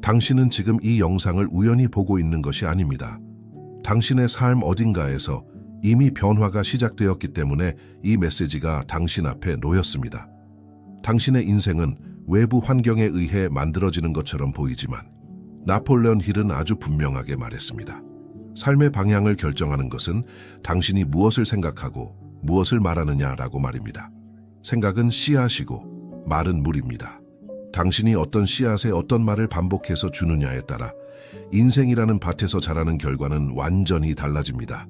당신은 지금 이 영상을 우연히 보고 있는 것이 아닙니다. 당신의 삶 어딘가에서 이미 변화가 시작되었기 때문에 이 메시지가 당신 앞에 놓였습니다. 당신의 인생은 외부 환경에 의해 만들어지는 것처럼 보이지만 나폴레온 힐은 아주 분명하게 말했습니다. 삶의 방향을 결정하는 것은 당신이 무엇을 생각하고 무엇을 말하느냐라고 말입니다. 생각은 씨앗이고 말은 물입니다. 당신이 어떤 씨앗에 어떤 말을 반복해서 주느냐에 따라 인생이라는 밭에서 자라는 결과는 완전히 달라집니다.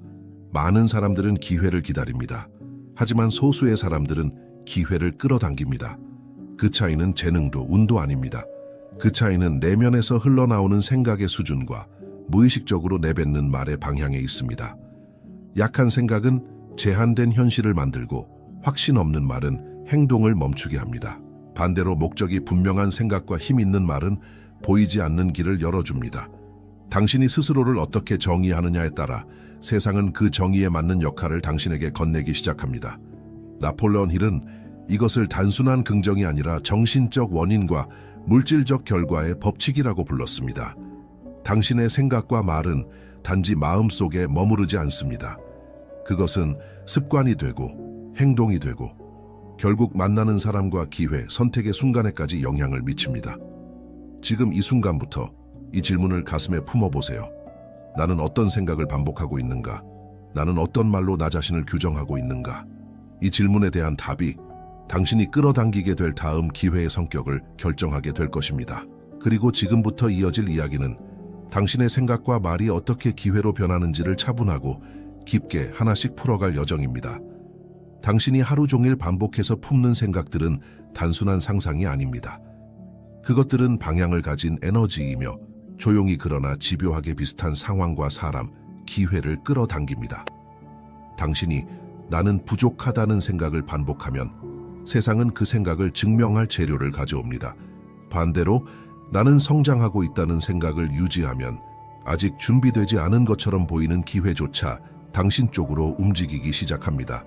많은 사람들은 기회를 기다립니다. 하지만 소수의 사람들은 기회를 끌어당깁니다. 그 차이는 재능도 운도 아닙니다. 그 차이는 내면에서 흘러나오는 생각의 수준과 무의식적으로 내뱉는 말의 방향에 있습니다. 약한 생각은 제한된 현실을 만들고 확신 없는 말은 행동을 멈추게 합니다. 반대로 목적이 분명한 생각과 힘 있는 말은 보이지 않는 길을 열어줍니다. 당신이 스스로를 어떻게 정의하느냐에 따라 세상은 그 정의에 맞는 역할을 당신에게 건네기 시작합니다. 나폴레온 힐은 이것을 단순한 긍정이 아니라 정신적 원인과 물질적 결과의 법칙이라고 불렀습니다. 당신의 생각과 말은 단지 마음속에 머무르지 않습니다. 그것은 습관이 되고 행동이 되고 결국 만나는 사람과 기회, 선택의 순간에까지 영향을 미칩니다. 지금 이 순간부터 이 질문을 가슴에 품어보세요. 나는 어떤 생각을 반복하고 있는가? 나는 어떤 말로 나 자신을 규정하고 있는가? 이 질문에 대한 답이 당신이 끌어당기게 될 다음 기회의 성격을 결정하게 될 것입니다. 그리고 지금부터 이어질 이야기는 당신의 생각과 말이 어떻게 기회로 변하는지를 차분하고 깊게 하나씩 풀어갈 여정입니다. 당신이 하루 종일 반복해서 품는 생각들은 단순한 상상이 아닙니다. 그것들은 방향을 가진 에너지이며 조용히 그러나 집요하게 비슷한 상황과 사람, 기회를 끌어당깁니다. 당신이 나는 부족하다는 생각을 반복하면 세상은 그 생각을 증명할 재료를 가져옵니다. 반대로 나는 성장하고 있다는 생각을 유지하면 아직 준비되지 않은 것처럼 보이는 기회조차 당신 쪽으로 움직이기 시작합니다.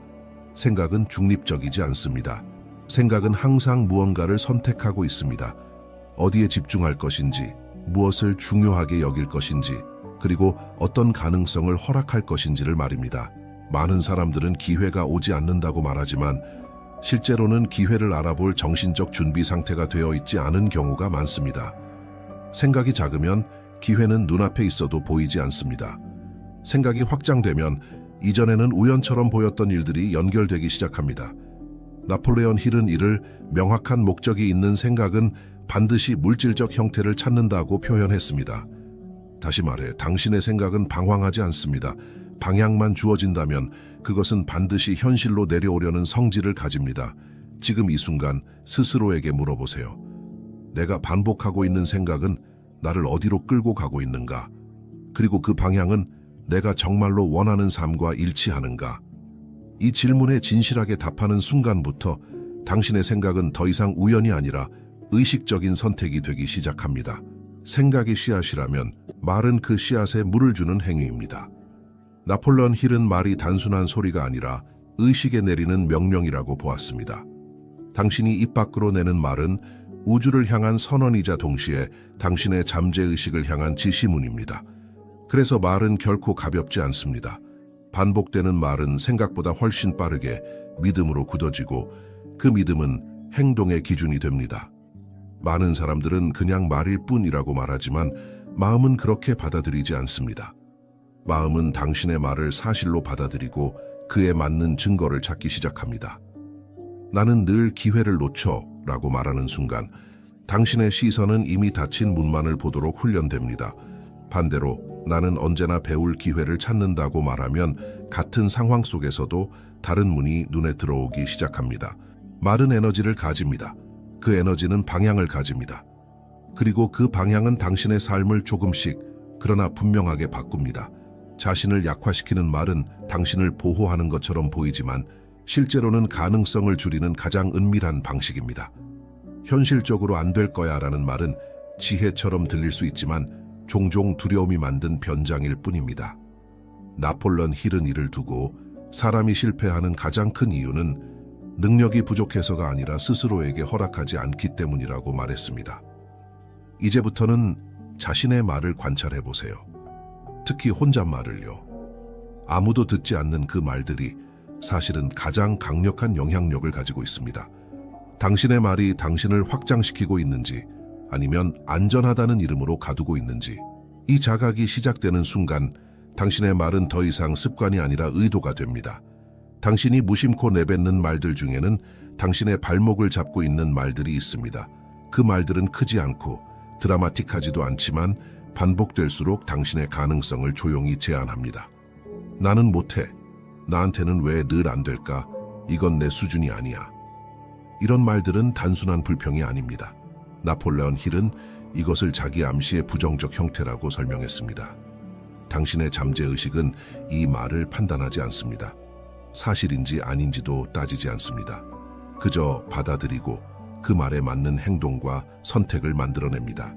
생각은 중립적이지 않습니다. 생각은 항상 무언가를 선택하고 있습니다. 어디에 집중할 것인지, 무엇을 중요하게 여길 것인지, 그리고 어떤 가능성을 허락할 것인지를 말입니다. 많은 사람들은 기회가 오지 않는다고 말하지만 실제로는 기회를 알아볼 정신적 준비 상태가 되어 있지 않은 경우가 많습니다. 생각이 작으면 기회는 눈앞에 있어도 보이지 않습니다. 생각이 확장되면 이전에는 우연처럼 보였던 일들이 연결되기 시작합니다. 나폴레온 힐은 이를 명확한 목적이 있는 생각은 반드시 물질적 형태를 찾는다고 표현했습니다. 다시 말해, 당신의 생각은 방황하지 않습니다. 방향만 주어진다면 그것은 반드시 현실로 내려오려는 성질을 가집니다. 지금 이 순간 스스로에게 물어보세요. 내가 반복하고 있는 생각은 나를 어디로 끌고 가고 있는가? 그리고 그 방향은 내가 정말로 원하는 삶과 일치하는가? 이 질문에 진실하게 답하는 순간부터 당신의 생각은 더 이상 우연이 아니라 의식적인 선택이 되기 시작합니다. 생각이 씨앗이라면 말은 그 씨앗에 물을 주는 행위입니다. 나폴레온 힐은 말이 단순한 소리가 아니라 의식에 내리는 명령이라고 보았습니다. 당신이 입 밖으로 내는 말은 우주를 향한 선언이자 동시에 당신의 잠재의식을 향한 지시문입니다. 그래서 말은 결코 가볍지 않습니다. 반복되는 말은 생각보다 훨씬 빠르게 믿음으로 굳어지고 그 믿음은 행동의 기준이 됩니다. 많은 사람들은 그냥 말일 뿐이라고 말하지만 마음은 그렇게 받아들이지 않습니다. 마음은 당신의 말을 사실로 받아들이고 그에 맞는 증거를 찾기 시작합니다. 나는 늘 기회를 놓쳐 라고 말하는 순간 당신의 시선은 이미 닫힌 문만을 보도록 훈련됩니다. 반대로 나는 언제나 배울 기회를 찾는다고 말하면 같은 상황 속에서도 다른 문이 눈에 들어오기 시작합니다. 말은 에너지를 가집니다. 그 에너지는 방향을 가집니다. 그리고 그 방향은 당신의 삶을 조금씩 그러나 분명하게 바꿉니다. 자신을 약화시키는 말은 당신을 보호하는 것처럼 보이지만 실제로는 가능성을 줄이는 가장 은밀한 방식입니다. 현실적으로 안 될 거야 라는 말은 지혜처럼 들릴 수 있지만 종종 두려움이 만든 변장일 뿐입니다. 나폴레온 힐은 이를 두고 사람이 실패하는 가장 큰 이유는 능력이 부족해서가 아니라 스스로에게 허락하지 않기 때문이라고 말했습니다. 이제부터는 자신의 말을 관찰해 보세요. 특히 혼잣말을요. 아무도 듣지 않는 그 말들이 사실은 가장 강력한 영향력을 가지고 있습니다. 당신의 말이 당신을 확장시키고 있는지 아니면 안전하다는 이름으로 가두고 있는지, 이 자각이 시작되는 순간 당신의 말은 더 이상 습관이 아니라 의도가 됩니다. 당신이 무심코 내뱉는 말들 중에는 당신의 발목을 잡고 있는 말들이 있습니다. 그 말들은 크지 않고 드라마틱하지도 않지만 반복될수록 당신의 가능성을 조용히 제한합니다. 나는 못해. 나한테는 왜 늘 안 될까? 이건 내 수준이 아니야. 이런 말들은 단순한 불평이 아닙니다. 나폴레온 힐은 이것을 자기 암시의 부정적 형태라고 설명했습니다. 당신의 잠재의식은 이 말을 판단하지 않습니다. 사실인지 아닌지도 따지지 않습니다. 그저 받아들이고 그 말에 맞는 행동과 선택을 만들어냅니다.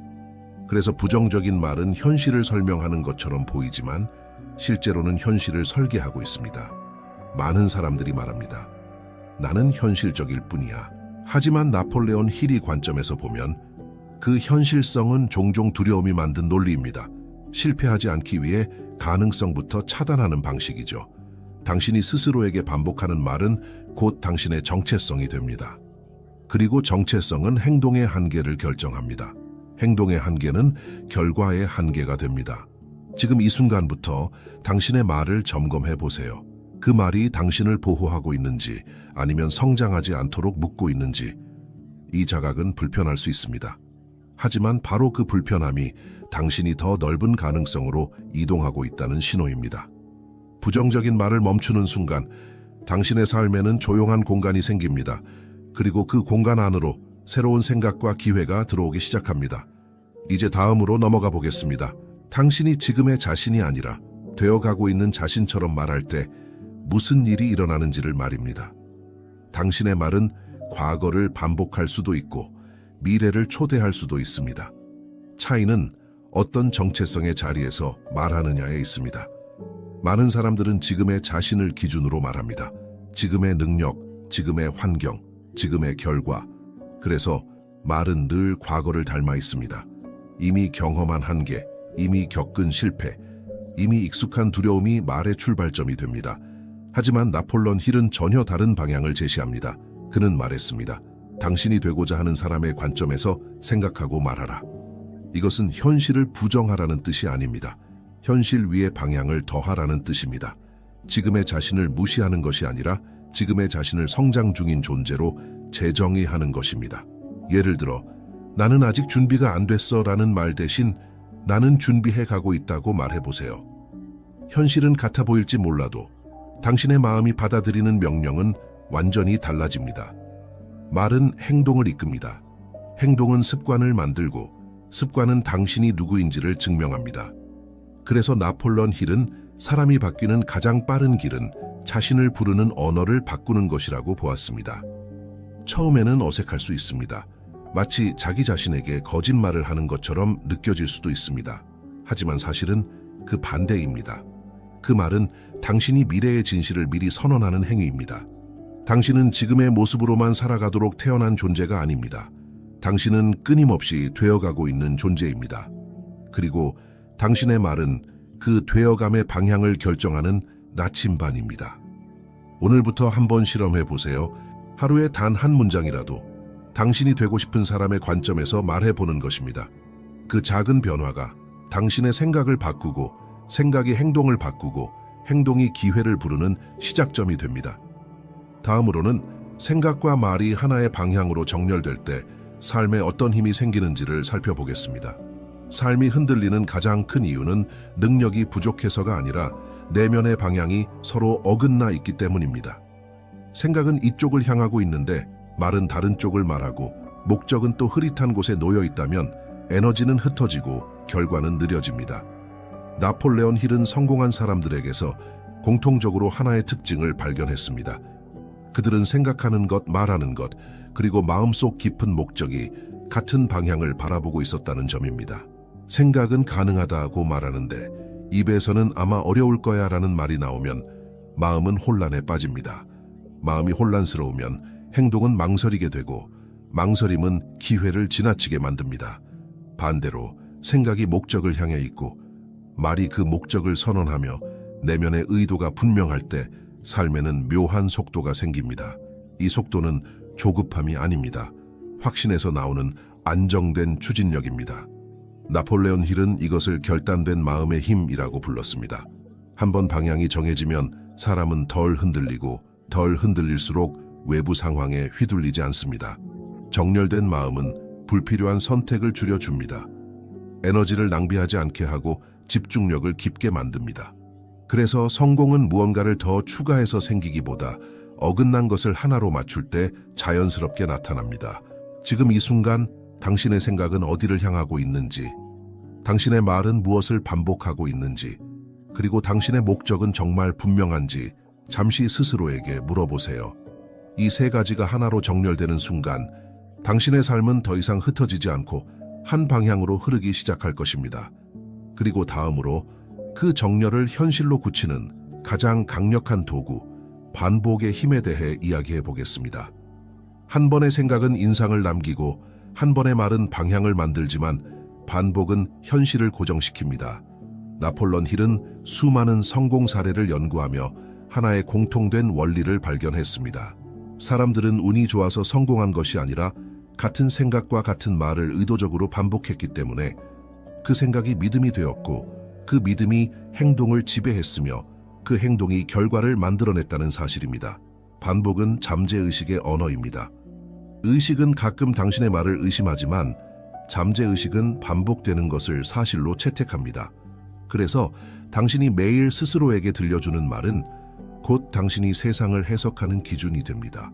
그래서 부정적인 말은 현실을 설명하는 것처럼 보이지만 실제로는 현실을 설계하고 있습니다. 많은 사람들이 말합니다. 나는 현실적일 뿐이야. 하지만 나폴레온 힐이 관점에서 보면 그 현실성은 종종 두려움이 만든 논리입니다. 실패하지 않기 위해 가능성부터 차단하는 방식이죠. 당신이 스스로에게 반복하는 말은 곧 당신의 정체성이 됩니다. 그리고 정체성은 행동의 한계를 결정합니다. 행동의 한계는 결과의 한계가 됩니다. 지금 이 순간부터 당신의 말을 점검해 보세요. 그 말이 당신을 보호하고 있는지 아니면 성장하지 않도록 묶고 있는지. 이 자각은 불편할 수 있습니다. 하지만 바로 그 불편함이 당신이 더 넓은 가능성으로 이동하고 있다는 신호입니다. 부정적인 말을 멈추는 순간 당신의 삶에는 조용한 공간이 생깁니다. 그리고 그 공간 안으로 새로운 생각과 기회가 들어오기 시작합니다. 이제 다음으로 넘어가 보겠습니다. 당신이 지금의 자신이 아니라 되어가고 있는 자신처럼 말할 때 무슨 일이 일어나는지를 말입니다. 당신의 말은 과거를 반복할 수도 있고 미래를 초대할 수도 있습니다. 차이는 어떤 정체성의 자리에서 말하느냐에 있습니다. 많은 사람들은 지금의 자신을 기준으로 말합니다. 지금의 능력, 지금의 환경, 지금의 결과. 그래서 말은 늘 과거를 닮아 있습니다. 이미 경험한 한계, 이미 겪은 실패, 이미 익숙한 두려움이 말의 출발점이 됩니다. 하지만 나폴레온 힐은 전혀 다른 방향을 제시합니다. 그는 말했습니다. 당신이 되고자 하는 사람의 관점에서 생각하고 말하라. 이것은 현실을 부정하라는 뜻이 아닙니다. 현실 위에 방향을 더하라는 뜻입니다. 지금의 자신을 무시하는 것이 아니라 지금의 자신을 성장 중인 존재로 재정의하는 것입니다. 예를 들어 나는 아직 준비가 안 됐어 라는 말 대신 나는 준비해 가고 있다고 말해보세요. 현실은 같아 보일지 몰라도 당신의 마음이 받아들이는 명령은 완전히 달라집니다. 말은 행동을 이끕니다. 행동은 습관을 만들고 습관은 당신이 누구인지를 증명합니다. 그래서 나폴레온 힐은 사람이 바뀌는 가장 빠른 길은 자신을 부르는 언어를 바꾸는 것이라고 보았습니다. 처음에는 어색할 수 있습니다. 마치 자기 자신에게 거짓말을 하는 것처럼 느껴질 수도 있습니다. 하지만 사실은 그 반대입니다. 그 말은 당신이 미래의 진실을 미리 선언하는 행위입니다. 당신은 지금의 모습으로만 살아가도록 태어난 존재가 아닙니다. 당신은 끊임없이 되어가고 있는 존재입니다. 그리고 당신의 말은 그 되어감의 방향을 결정하는 나침반입니다. 오늘부터 한번 실험해 보세요. 하루에 단 한 문장이라도 당신이 되고 싶은 사람의 관점에서 말해보는 것입니다. 그 작은 변화가 당신의 생각을 바꾸고 생각이 행동을 바꾸고 행동이 기회를 부르는 시작점이 됩니다. 다음으로는 생각과 말이 하나의 방향으로 정렬될 때 삶에 어떤 힘이 생기는지를 살펴보겠습니다. 삶이 흔들리는 가장 큰 이유는 능력이 부족해서가 아니라 내면의 방향이 서로 어긋나 있기 때문입니다. 생각은 이쪽을 향하고 있는데 말은 다른 쪽을 말하고 목적은 또 흐릿한 곳에 놓여 있다면 에너지는 흩어지고 결과는 느려집니다. 나폴레온 힐은 성공한 사람들에게서 공통적으로 하나의 특징을 발견했습니다. 그들은 생각하는 것, 말하는 것, 그리고 마음속 깊은 목적이 같은 방향을 바라보고 있었다는 점입니다. 생각은 가능하다고 말하는데 입에서는 아마 어려울 거야 라는 말이 나오면 마음은 혼란에 빠집니다. 마음이 혼란스러우면 행동은 망설이게 되고 망설임은 기회를 지나치게 만듭니다. 반대로 생각이 목적을 향해 있고 말이 그 목적을 선언하며 내면의 의도가 분명할 때 삶에는 묘한 속도가 생깁니다. 이 속도는 조급함이 아닙니다. 확신에서 나오는 안정된 추진력입니다. 나폴레온 힐은 이것을 결단된 마음의 힘이라고 불렀습니다. 한번 방향이 정해지면 사람은 덜 흔들리고 덜 흔들릴수록 외부 상황에 휘둘리지 않습니다. 정렬된 마음은 불필요한 선택을 줄여줍니다. 에너지를 낭비하지 않게 하고 집중력을 깊게 만듭니다. 그래서 성공은 무언가를 더 추가해서 생기기보다 어긋난 것을 하나로 맞출 때 자연스럽게 나타납니다. 지금 이 순간 당신의 생각은 어디를 향하고 있는지, 당신의 말은 무엇을 반복하고 있는지, 그리고 당신의 목적은 정말 분명한지 잠시 스스로에게 물어보세요. 이 세 가지가 하나로 정렬되는 순간 당신의 삶은 더 이상 흩어지지 않고 한 방향으로 흐르기 시작할 것입니다. 그리고 다음으로 그 정렬을 현실로 굳히는 가장 강력한 도구, 반복의 힘에 대해 이야기해 보겠습니다. 한 번의 생각은 인상을 남기고 한 번의 말은 방향을 만들지만 반복은 현실을 고정시킵니다. 나폴레온 힐은 수많은 성공 사례를 연구하며 하나의 공통된 원리를 발견했습니다. 사람들은 운이 좋아서 성공한 것이 아니라 같은 생각과 같은 말을 의도적으로 반복했기 때문에 그 생각이 믿음이 되었고 그 믿음이 행동을 지배했으며 그 행동이 결과를 만들어냈다는 사실입니다. 반복은 잠재의식의 언어입니다. 의식은 가끔 당신의 말을 의심하지만 잠재의식은 반복되는 것을 사실로 채택합니다. 그래서 당신이 매일 스스로에게 들려주는 말은 곧 당신이 세상을 해석하는 기준이 됩니다.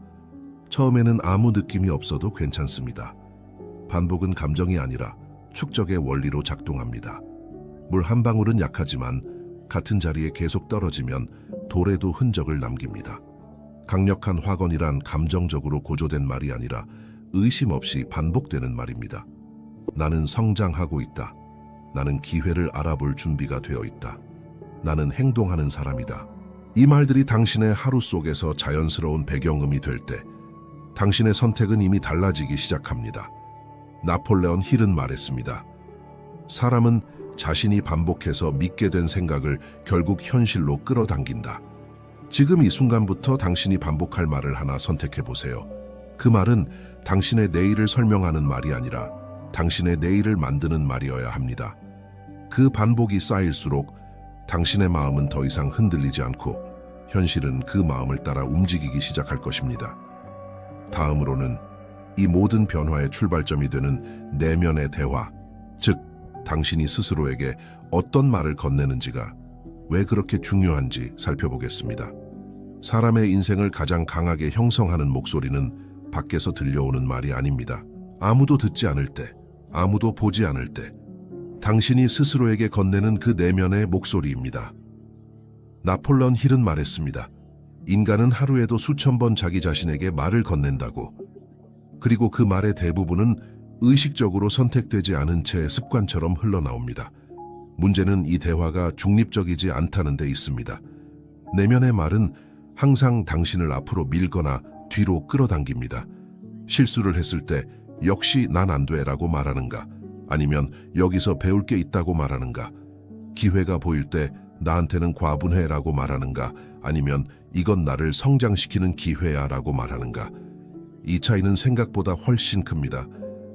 처음에는 아무 느낌이 없어도 괜찮습니다. 반복은 감정이 아니라 축적의 원리로 작동합니다. 물 한 방울은 약하지만 같은 자리에 계속 떨어지면 돌에도 흔적을 남깁니다. 강력한 확언이란 감정적으로 고조된 말이 아니라 의심 없이 반복되는 말입니다. 나는 성장하고 있다. 나는 기회를 알아볼 준비가 되어 있다. 나는 행동하는 사람이다. 이 말들이 당신의 하루 속에서 자연스러운 배경음이 될 때 당신의 선택은 이미 달라지기 시작합니다. 나폴레온 힐은 말했습니다. 사람은 자신이 반복해서 믿게 된 생각을 결국 현실로 끌어당긴다. 지금 이 순간부터 당신이 반복할 말을 하나 선택해 보세요. 그 말은 당신의 내일을 설명하는 말이 아니라 당신의 내일을 만드는 말이어야 합니다. 그 반복이 쌓일수록 당신의 마음은 더 이상 흔들리지 않고 현실은 그 마음을 따라 움직이기 시작할 것입니다. 다음으로는 이 모든 변화의 출발점이 되는 내면의 대화, 즉 당신이 스스로에게 어떤 말을 건네는지가 왜 그렇게 중요한지 살펴보겠습니다. 사람의 인생을 가장 강하게 형성하는 목소리는 밖에서 들려오는 말이 아닙니다. 아무도 듣지 않을 때, 아무도 보지 않을 때 당신이 스스로에게 건네는 그 내면의 목소리입니다. 나폴레온 힐은 말했습니다. 인간은 하루에도 수천 번 자기 자신에게 말을 건넨다고. 그리고 그 말의 대부분은 의식적으로 선택되지 않은 채 습관처럼 흘러나옵니다. 문제는 이 대화가 중립적이지 않다는 데 있습니다. 내면의 말은 항상 당신을 앞으로 밀거나 뒤로 끌어당깁니다. 실수를 했을 때 역시 난 안 돼라고 말하는가? 아니면 여기서 배울 게 있다고 말하는가? 기회가 보일 때 나한테는 과분해라고 말하는가? 아니면 이건 나를 성장시키는 기회야라고 말하는가? 이 차이는 생각보다 훨씬 큽니다.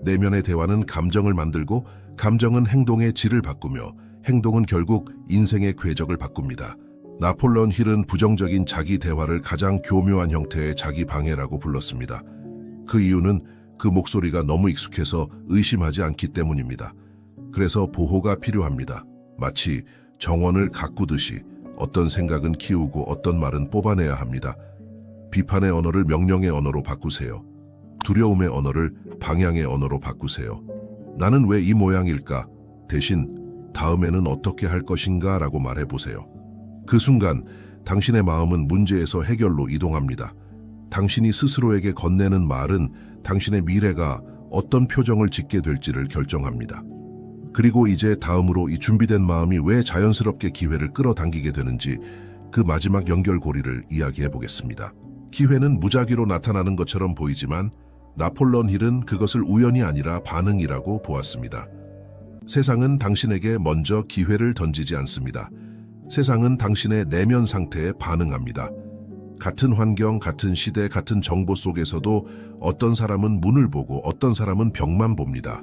내면의 대화는 감정을 만들고 감정은 행동의 질을 바꾸며 행동은 결국 인생의 궤적을 바꿉니다. 나폴레온 힐은 부정적인 자기 대화를 가장 교묘한 형태의 자기 방해라고 불렀습니다. 그 이유는 그 목소리가 너무 익숙해서 의심하지 않기 때문입니다. 그래서 보호가 필요합니다. 마치 정원을 가꾸듯이 어떤 생각은 키우고 어떤 말은 뽑아내야 합니다. 비판의 언어를 명령의 언어로 바꾸세요. 두려움의 언어를 방향의 언어로 바꾸세요. 나는 왜 이 모양일까? 대신 다음에는 어떻게 할 것인가? 라고 말해보세요. 그 순간 당신의 마음은 문제에서 해결로 이동합니다. 당신이 스스로에게 건네는 말은 당신의 미래가 어떤 표정을 짓게 될지를 결정합니다. 그리고 이제 다음으로 이 준비된 마음이 왜 자연스럽게 기회를 끌어당기게 되는지 그 마지막 연결고리를 이야기해 보겠습니다. 기회는 무작위로 나타나는 것처럼 보이지만 나폴레온 힐은 그것을 우연이 아니라 반응이라고 보았습니다. 세상은 당신에게 먼저 기회를 던지지 않습니다. 세상은 당신의 내면 상태에 반응합니다. 같은 환경, 같은 시대, 같은 정보 속에서도 어떤 사람은 문을 보고 어떤 사람은 벽만 봅니다.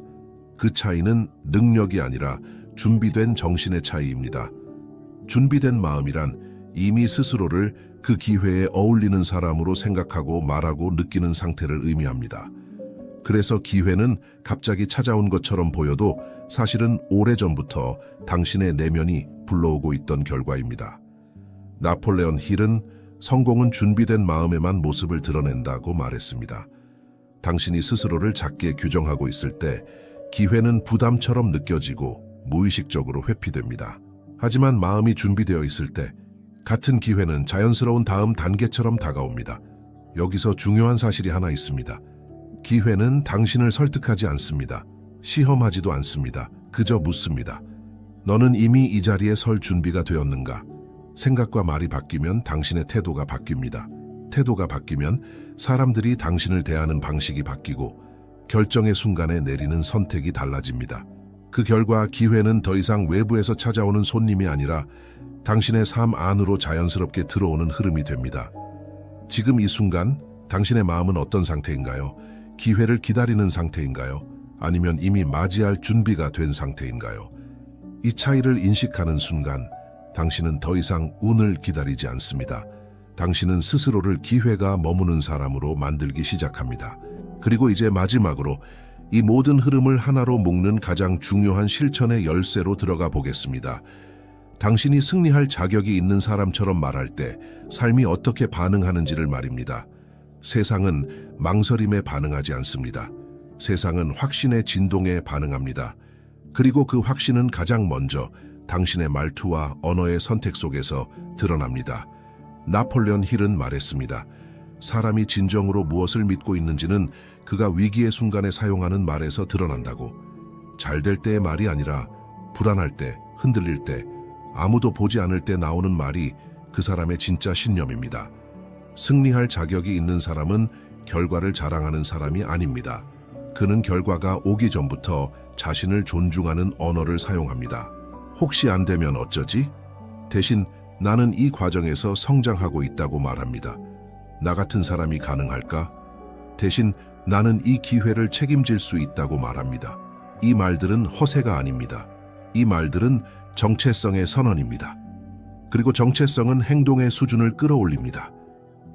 그 차이는 능력이 아니라 준비된 정신의 차이입니다. 준비된 마음이란 이미 스스로를 그 기회에 어울리는 사람으로 생각하고 말하고 느끼는 상태를 의미합니다. 그래서 기회는 갑자기 찾아온 것처럼 보여도 사실은 오래전부터 당신의 내면이 불러오고 있던 결과입니다. 나폴레온 힐은 성공은 준비된 마음에만 모습을 드러낸다고 말했습니다. 당신이 스스로를 작게 규정하고 있을 때 기회는 부담처럼 느껴지고 무의식적으로 회피됩니다. 하지만 마음이 준비되어 있을 때 같은 기회는 자연스러운 다음 단계처럼 다가옵니다. 여기서 중요한 사실이 하나 있습니다. 기회는 당신을 설득하지 않습니다. 시험하지도 않습니다. 그저 묻습니다. 너는 이미 이 자리에 설 준비가 되었는가? 생각과 말이 바뀌면 당신의 태도가 바뀝니다. 태도가 바뀌면 사람들이 당신을 대하는 방식이 바뀌고 결정의 순간에 내리는 선택이 달라집니다. 그 결과 기회는 더 이상 외부에서 찾아오는 손님이 아니라 당신의 삶 안으로 자연스럽게 들어오는 흐름이 됩니다. 지금 이 순간 당신의 마음은 어떤 상태인가요? 기회를 기다리는 상태인가요? 아니면 이미 맞이할 준비가 된 상태인가요? 이 차이를 인식하는 순간 당신은 더 이상 운을 기다리지 않습니다. 당신은 스스로를 기회가 머무는 사람으로 만들기 시작합니다. 그리고 이제 마지막으로 이 모든 흐름을 하나로 묶는 가장 중요한 실천의 열쇠로 들어가 보겠습니다. 당신이 승리할 자격이 있는 사람처럼 말할 때 삶이 어떻게 반응하는지를 말입니다. 세상은 망설임에 반응하지 않습니다. 세상은 확신의 진동에 반응합니다. 그리고 그 확신은 가장 먼저 당신의 말투와 언어의 선택 속에서 드러납니다. 나폴레온 힐은 말했습니다. 사람이 진정으로 무엇을 믿고 있는지는 그가 위기의 순간에 사용하는 말에서 드러난다고. 잘 될 때의 말이 아니라 불안할 때, 흔들릴 때, 아무도 보지 않을 때 나오는 말이 그 사람의 진짜 신념입니다. 승리할 자격이 있는 사람은 결과를 자랑하는 사람이 아닙니다. 그는 결과가 오기 전부터 자신을 존중하는 언어를 사용합니다. 혹시 안 되면 어쩌지? 대신 나는 이 과정에서 성장하고 있다고 말합니다. 나 같은 사람이 가능할까? 대신 나는 이 기회를 책임질 수 있다고 말합니다. 이 말들은 허세가 아닙니다. 이 말들은 정체성의 선언입니다. 그리고 정체성은 행동의 수준을 끌어올립니다.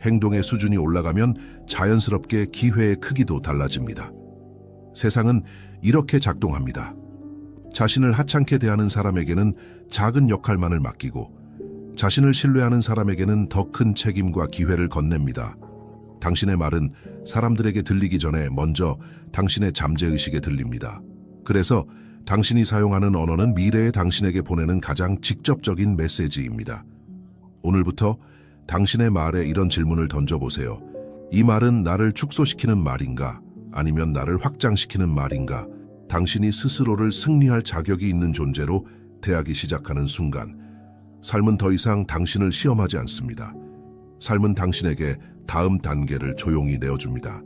행동의 수준이 올라가면 자연스럽게 기회의 크기도 달라집니다. 세상은 이렇게 작동합니다. 자신을 하찮게 대하는 사람에게는 작은 역할만을 맡기고 자신을 신뢰하는 사람에게는 더 큰 책임과 기회를 건넵니다. 당신의 말은 사람들에게 들리기 전에 먼저 당신의 잠재의식에 들립니다. 그래서 당신이 사용하는 언어는 미래의 당신에게 보내는 가장 직접적인 메시지입니다. 오늘부터 당신의 말에 이런 질문을 던져보세요. 이 말은 나를 축소시키는 말인가? 아니면 나를 확장시키는 말인가? 당신이 스스로를 승리할 자격이 있는 존재로 대하기 시작하는 순간, 삶은 더 이상 당신을 시험하지 않습니다. 삶은 당신에게 다음 단계를 조용히 내어줍니다.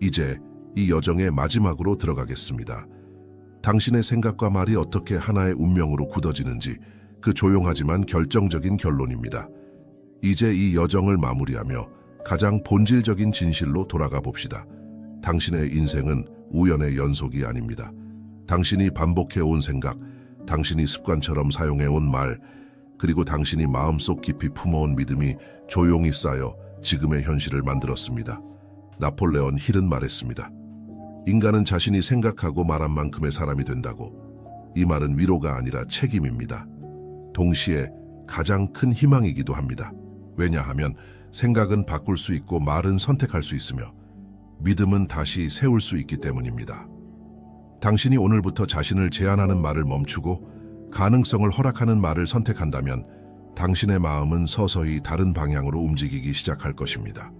이제 이 여정의 마지막으로 들어가겠습니다. 당신의 생각과 말이 어떻게 하나의 운명으로 굳어지는지 그 조용하지만 결정적인 결론입니다. 이제 이 여정을 마무리하며 가장 본질적인 진실로 돌아가 봅시다. 당신의 인생은 우연의 연속이 아닙니다. 당신이 반복해온 생각, 당신이 습관처럼 사용해온 말, 그리고 당신이 마음속 깊이 품어온 믿음이 조용히 쌓여 지금의 현실을 만들었습니다. 나폴레온 힐은 말했습니다. 인간은 자신이 생각하고 말한 만큼의 사람이 된다고. 이 말은 위로가 아니라 책임입니다. 동시에 가장 큰 희망이기도 합니다. 왜냐하면 생각은 바꿀 수 있고 말은 선택할 수 있으며 믿음은 다시 세울 수 있기 때문입니다. 당신이 오늘부터 자신을 제한하는 말을 멈추고 가능성을 허락하는 말을 선택한다면 당신의 마음은 서서히 다른 방향으로 움직이기 시작할 것입니다.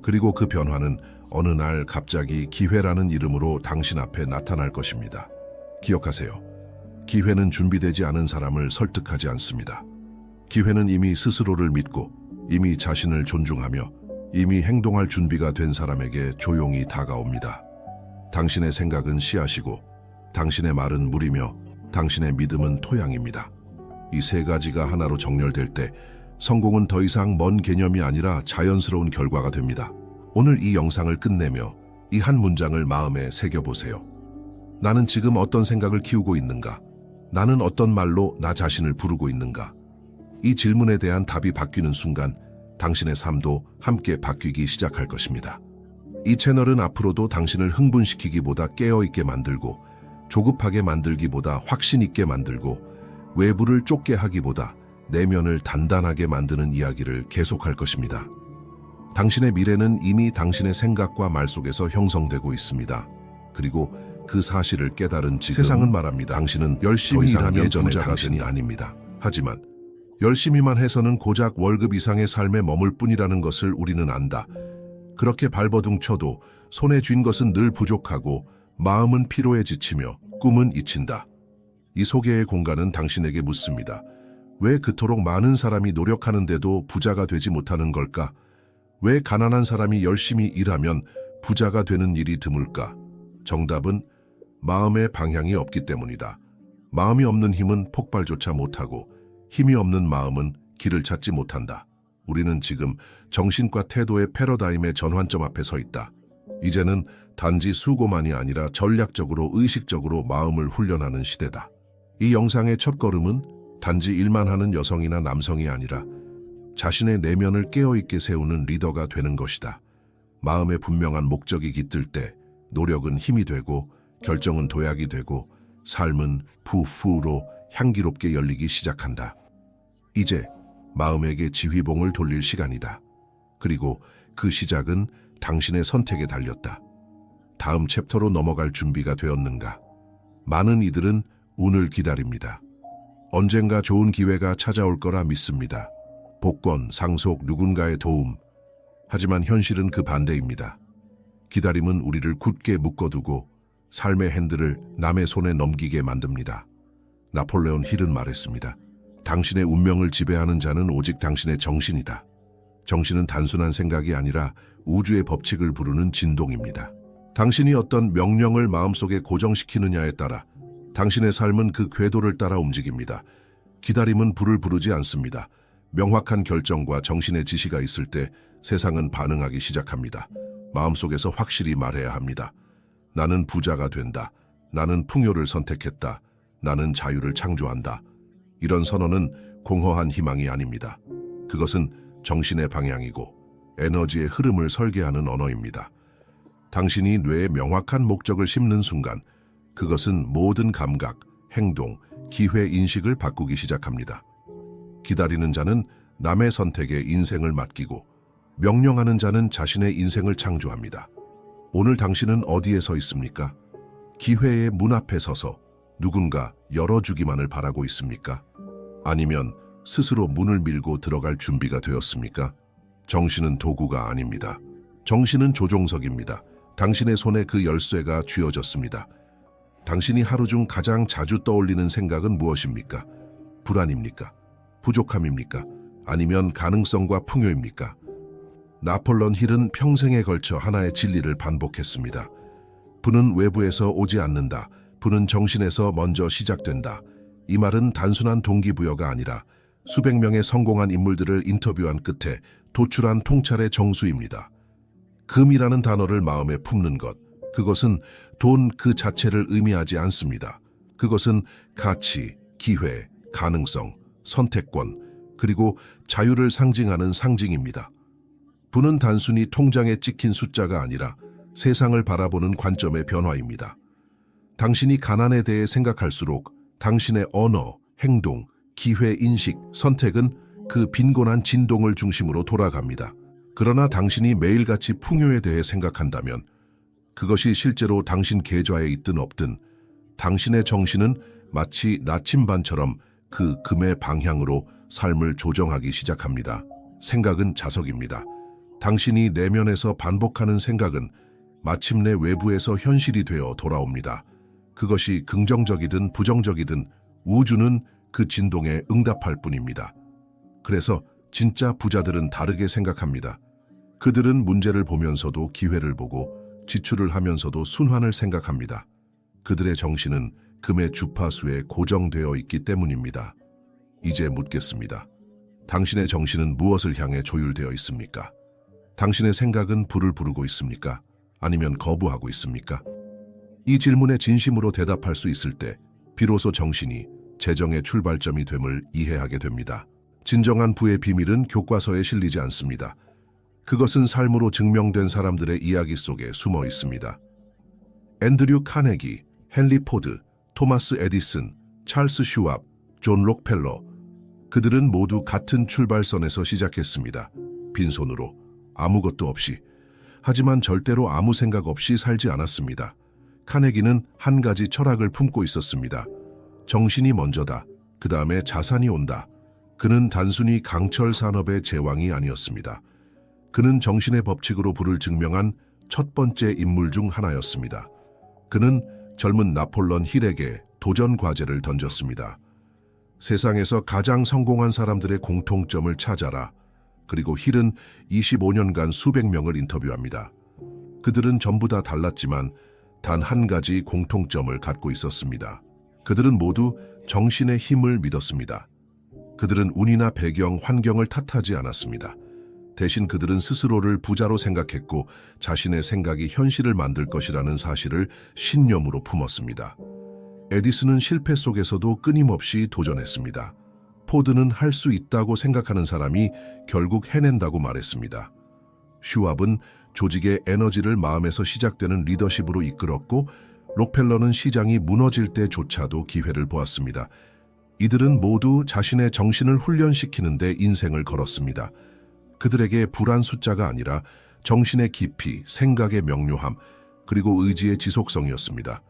그리고 그 변화는 어느 날 갑자기 기회라는 이름으로 당신 앞에 나타날 것입니다. 기억하세요. 기회는 준비되지 않은 사람을 설득하지 않습니다. 기회는 이미 스스로를 믿고 이미 자신을 존중하며 이미 행동할 준비가 된 사람에게 조용히 다가옵니다. 당신의 생각은 씨앗이고 당신의 말은 물이며 당신의 믿음은 토양입니다. 이 세 가지가 하나로 정렬될 때 성공은 더 이상 먼 개념이 아니라 자연스러운 결과가 됩니다. 오늘 이 영상을 끝내며 이 한 문장을 마음에 새겨보세요. 나는 지금 어떤 생각을 키우고 있는가? 나는 어떤 말로 나 자신을 부르고 있는가? 이 질문에 대한 답이 바뀌는 순간 당신의 삶도 함께 바뀌기 시작할 것입니다. 이 채널은 앞으로도 당신을 흥분시키기보다 깨어있게 만들고, 조급하게 만들기보다 확신 있게 만들고, 외부를 쫓게 하기보다 내면을 단단하게 만드는 이야기를 계속할 것입니다. 당신의 미래는 이미 당신의 생각과 말 속에서 형성되고 있습니다. 그리고 그 사실을 깨달은 지금 세상은 말합니다. 당신은 열심히 일하면 부자가 당신이 아닙니다. 하지만 열심히만 해서는 고작 월급 이상의 삶에 머물 뿐이라는 것을 우리는 안다. 그렇게 발버둥 쳐도 손에 쥔 것은 늘 부족하고 마음은 피로에 지치며 꿈은 잊힌다. 이 소개의 공간은 당신에게 묻습니다. 왜 그토록 많은 사람이 노력하는데도 부자가 되지 못하는 걸까? 왜 가난한 사람이 열심히 일하면 부자가 되는 일이 드물까? 정답은 마음의 방향이 없기 때문이다. 마음이 없는 힘은 폭발조차 못하고 힘이 없는 마음은 길을 찾지 못한다. 우리는 지금 정신과 태도의 패러다임의 전환점 앞에 서 있다. 이제는 단지 수고만이 아니라 전략적으로 의식적으로 마음을 훈련하는 시대다. 이 영상의 첫걸음은 단지 일만 하는 여성이나 남성이 아니라 자신의 내면을 깨어있게 세우는 리더가 되는 것이다. 마음의 분명한 목적이 깃들 때 노력은 힘이 되고 결정은 도약이 되고 삶은 푸푸로 향기롭게 열리기 시작한다. 이제 마음에게 지휘봉을 돌릴 시간이다. 그리고 그 시작은 당신의 선택에 달렸다. 다음 챕터로 넘어갈 준비가 되었는가? 많은 이들은 운을 기다립니다. 언젠가 좋은 기회가 찾아올 거라 믿습니다. 복권, 상속, 누군가의 도움. 하지만 현실은 그 반대입니다. 기다림은 우리를 굳게 묶어두고 삶의 핸들을 남의 손에 넘기게 만듭니다. 나폴레온 힐은 말했습니다. 당신의 운명을 지배하는 자는 오직 당신의 정신이다. 정신은 단순한 생각이 아니라 우주의 법칙을 부르는 진동입니다. 당신이 어떤 명령을 마음속에 고정시키느냐에 따라 당신의 삶은 그 궤도를 따라 움직입니다. 기다림은 불을 부르지 않습니다. 명확한 결정과 정신의 지시가 있을 때 세상은 반응하기 시작합니다. 마음속에서 확실히 말해야 합니다. 나는 부자가 된다. 나는 풍요를 선택했다. 나는 자유를 창조한다. 이런 선언은 공허한 희망이 아닙니다. 그것은 정신의 방향이고 에너지의 흐름을 설계하는 언어입니다. 당신이 뇌에 명확한 목적을 심는 순간 그것은 모든 감각, 행동, 기회 인식을 바꾸기 시작합니다. 기다리는 자는 남의 선택에 인생을 맡기고 명령하는 자는 자신의 인생을 창조합니다. 오늘 당신은 어디에 서 있습니까? 기회의 문 앞에 서서 누군가 열어주기만을 바라고 있습니까? 아니면 스스로 문을 밀고 들어갈 준비가 되었습니까? 정신은 도구가 아닙니다. 정신은 조종석입니다. 당신의 손에 그 열쇠가 쥐어졌습니다. 당신이 하루 중 가장 자주 떠올리는 생각은 무엇입니까? 불안입니까? 부족함입니까? 아니면 가능성과 풍요입니까? 나폴레온 힐은 평생에 걸쳐 하나의 진리를 반복했습니다. 부는 외부에서 오지 않는다. 부는 정신에서 먼저 시작된다. 이 말은 단순한 동기부여가 아니라 수백 명의 성공한 인물들을 인터뷰한 끝에 도출한 통찰의 정수입니다. 금이라는 단어를 마음에 품는 것, 그것은 돈 그 자체를 의미하지 않습니다. 그것은 가치, 기회, 가능성, 선택권, 그리고 자유를 상징하는 상징입니다. 부는 단순히 통장에 찍힌 숫자가 아니라 세상을 바라보는 관점의 변화입니다. 당신이 가난에 대해 생각할수록 당신의 언어, 행동, 기회 인식, 선택은 그 빈곤한 진동을 중심으로 돌아갑니다. 그러나 당신이 매일같이 풍요에 대해 생각한다면 그것이 실제로 당신 계좌에 있든 없든 당신의 정신은 마치 나침반처럼 그 금의 방향으로 삶을 조정하기 시작합니다. 생각은 자석입니다. 당신이 내면에서 반복하는 생각은 마침내 외부에서 현실이 되어 돌아옵니다. 그것이 긍정적이든 부정적이든 우주는 그 진동에 응답할 뿐입니다. 그래서 진짜 부자들은 다르게 생각합니다. 그들은 문제를 보면서도 기회를 보고 지출을 하면서도 순환을 생각합니다. 그들의 정신은 금의 주파수에 고정되어 있기 때문입니다. 이제 묻겠습니다. 당신의 정신은 무엇을 향해 조율되어 있습니까? 당신의 생각은 불을 부르고 있습니까? 아니면 거부하고 있습니까? 이 질문에 진심으로 대답할 수 있을 때 비로소 정신이 재정의 출발점이 됨을 이해하게 됩니다. 진정한 부의 비밀은 교과서에 실리지 않습니다. 그것은 삶으로 증명된 사람들의 이야기 속에 숨어 있습니다. 앤드류 카네기, 헨리 포드, 토마스 에디슨, 찰스 슈왑, 존 록펠러, 그들은 모두 같은 출발선에서 시작했습니다. 빈손으로, 아무것도 없이. 하지만 절대로 아무 생각 없이 살지 않았습니다. 카네기는 한 가지 철학을 품고 있었습니다. 정신이 먼저다. 그 다음에 자산이 온다. 그는 단순히 강철 산업의 제왕이 아니었습니다. 그는 정신의 법칙으로 부를 증명한 첫 번째 인물 중 하나였습니다. 그는 젊은 나폴론 힐에게 도전 과제를 던졌습니다. 세상에서 가장 성공한 사람들의 공통점을 찾아라. 그리고 힐은 25년간 수백 명을 인터뷰합니다. 그들은 전부 다 달랐지만 단 한 가지 공통점을 갖고 있었습니다. 그들은 모두 정신의 힘을 믿었습니다. 그들은 운이나 배경, 환경을 탓하지 않았습니다. 대신 그들은 스스로를 부자로 생각했고 자신의 생각이 현실을 만들 것이라는 사실을 신념으로 품었습니다. 에디슨은 실패 속에서도 끊임없이 도전했습니다. 포드는 할 수 있다고 생각하는 사람이 결국 해낸다고 말했습니다. 슈왑은 조직의 에너지를 마음에서 시작되는 리더십으로 이끌었고 록펠러는 시장이 무너질 때조차도 기회를 보았습니다. 이들은 모두 자신의 정신을 훈련시키는 데 인생을 걸었습니다. 그들에게 불안 숫자가 아니라 정신의 깊이, 생각의 명료함, 그리고 의지의 지속성이었습니다.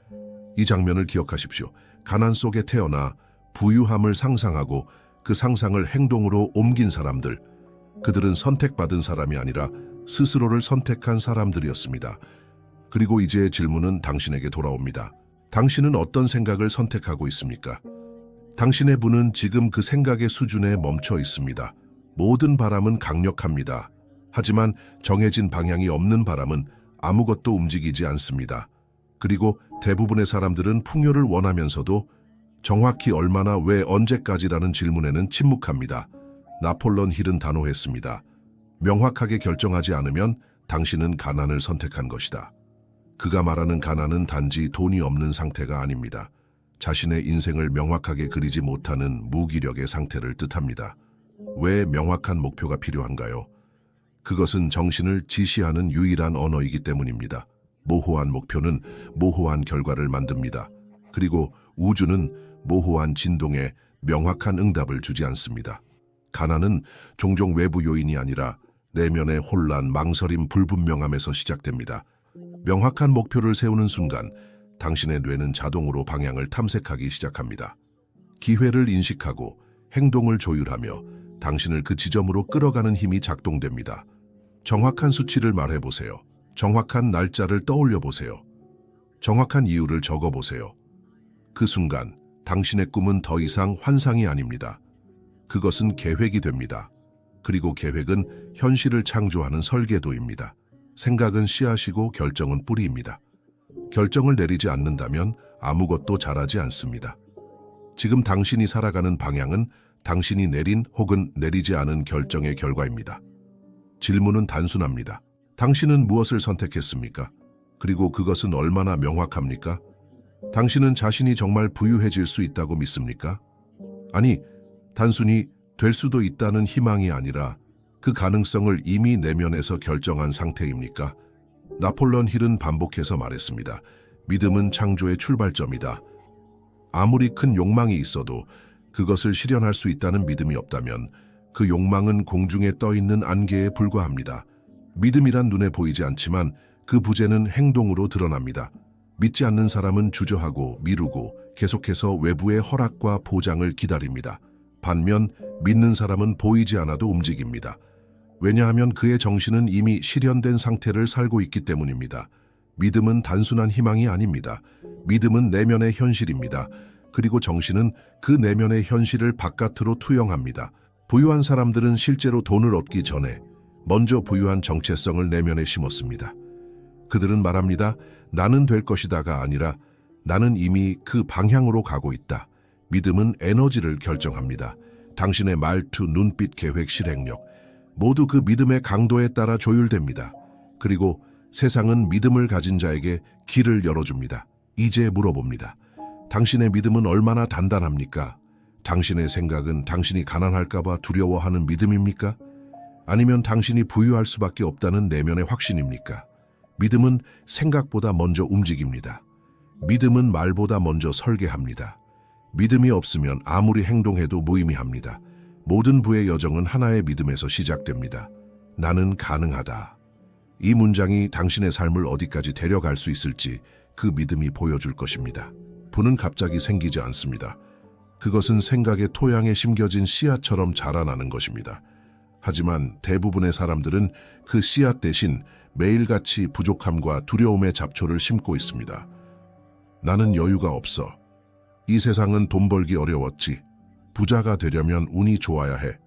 이 장면을 기억하십시오. 가난 속에 태어나 부유함을 상상하고 그 상상을 행동으로 옮긴 사람들, 그들은 선택받은 사람이 아니라 스스로를 선택한 사람들이었습니다. 그리고 이제 질문은 당신에게 돌아옵니다. 당신은 어떤 생각을 선택하고 있습니까? 당신의 부는 지금 그 생각의 수준에 멈춰 있습니다. 모든 바람은 강력합니다. 하지만 정해진 방향이 없는 바람은 아무것도 움직이지 않습니다. 그리고 대부분의 사람들은 풍요를 원하면서도 정확히 얼마나, 왜, 언제까지라는 질문에는 침묵합니다. 나폴론 힐은 단호했습니다. 명확하게 결정하지 않으면 당신은 가난을 선택한 것이다. 그가 말하는 가난은 단지 돈이 없는 상태가 아닙니다. 자신의 인생을 명확하게 그리지 못하는 무기력의 상태를 뜻합니다. 왜 명확한 목표가 필요한가요? 그것은 정신을 지시하는 유일한 언어이기 때문입니다. 모호한 목표는 모호한 결과를 만듭니다. 그리고 우주는 모호한 진동에 명확한 응답을 주지 않습니다. 가난은 종종 외부 요인이 아니라 내면의 혼란, 망설임, 불분명함에서 시작됩니다. 명확한 목표를 세우는 순간 당신의 뇌는 자동으로 방향을 탐색하기 시작합니다. 기회를 인식하고 행동을 조율하며 당신을 그 지점으로 끌어가는 힘이 작동됩니다. 정확한 수치를 말해보세요. 정확한 날짜를 떠올려보세요. 정확한 이유를 적어보세요. 그 순간 당신의 꿈은 더 이상 환상이 아닙니다. 그것은 계획이 됩니다. 그리고 계획은 현실을 창조하는 설계도입니다. 생각은 씨앗이고 결정은 뿌리입니다. 결정을 내리지 않는다면 아무것도 자라지 않습니다. 지금 당신이 살아가는 방향은 당신이 내린 혹은 내리지 않은 결정의 결과입니다. 질문은 단순합니다. 당신은 무엇을 선택했습니까? 그리고 그것은 얼마나 명확합니까? 당신은 자신이 정말 부유해질 수 있다고 믿습니까? 아니, 단순히 될 수도 있다는 희망이 아니라 그 가능성을 이미 내면에서 결정한 상태입니까? 나폴론 힐은 반복해서 말했습니다. 믿음은 창조의 출발점이다. 아무리 큰 욕망이 있어도 그것을 실현할 수 있다는 믿음이 없다면 그 욕망은 공중에 떠있는 안개에 불과합니다. 믿음이란 눈에 보이지 않지만 그 부재는 행동으로 드러납니다. 믿지 않는 사람은 주저하고 미루고 계속해서 외부의 허락과 보장을 기다립니다. 반면 믿는 사람은 보이지 않아도 움직입니다. 왜냐하면 그의 정신은 이미 실현된 상태를 살고 있기 때문입니다. 믿음은 단순한 희망이 아닙니다. 믿음은 내면의 현실입니다. 그리고 정신은 그 내면의 현실을 바깥으로 투영합니다. 부유한 사람들은 실제로 돈을 얻기 전에 먼저 부유한 정체성을 내면에 심었습니다. 그들은 말합니다. 나는 될 것이다가 아니라 나는 이미 그 방향으로 가고 있다. 믿음은 에너지를 결정합니다. 당신의 말투, 눈빛, 계획, 실행력 모두 그 믿음의 강도에 따라 조율됩니다. 그리고 세상은 믿음을 가진 자에게 길을 열어줍니다. 이제 물어봅니다. 당신의 믿음은 얼마나 단단합니까? 당신의 생각은 당신이 가난할까봐 두려워하는 믿음입니까? 아니면 당신이 부유할 수밖에 없다는 내면의 확신입니까? 믿음은 생각보다 먼저 움직입니다. 믿음은 말보다 먼저 설계합니다. 믿음이 없으면 아무리 행동해도 무의미합니다. 모든 부의 여정은 하나의 믿음에서 시작됩니다. 나는 가능하다. 이 문장이 당신의 삶을 어디까지 데려갈 수 있을지 그 믿음이 보여줄 것입니다. 부는 갑자기 생기지 않습니다. 그것은 생각의 토양에 심겨진 씨앗처럼 자라나는 것입니다. 하지만 대부분의 사람들은 그 씨앗 대신 매일같이 부족함과 두려움의 잡초를 심고 있습니다. 나는 여유가 없어. 이 세상은 돈 벌기 어려웠지. 부자가 되려면 운이 좋아야 해.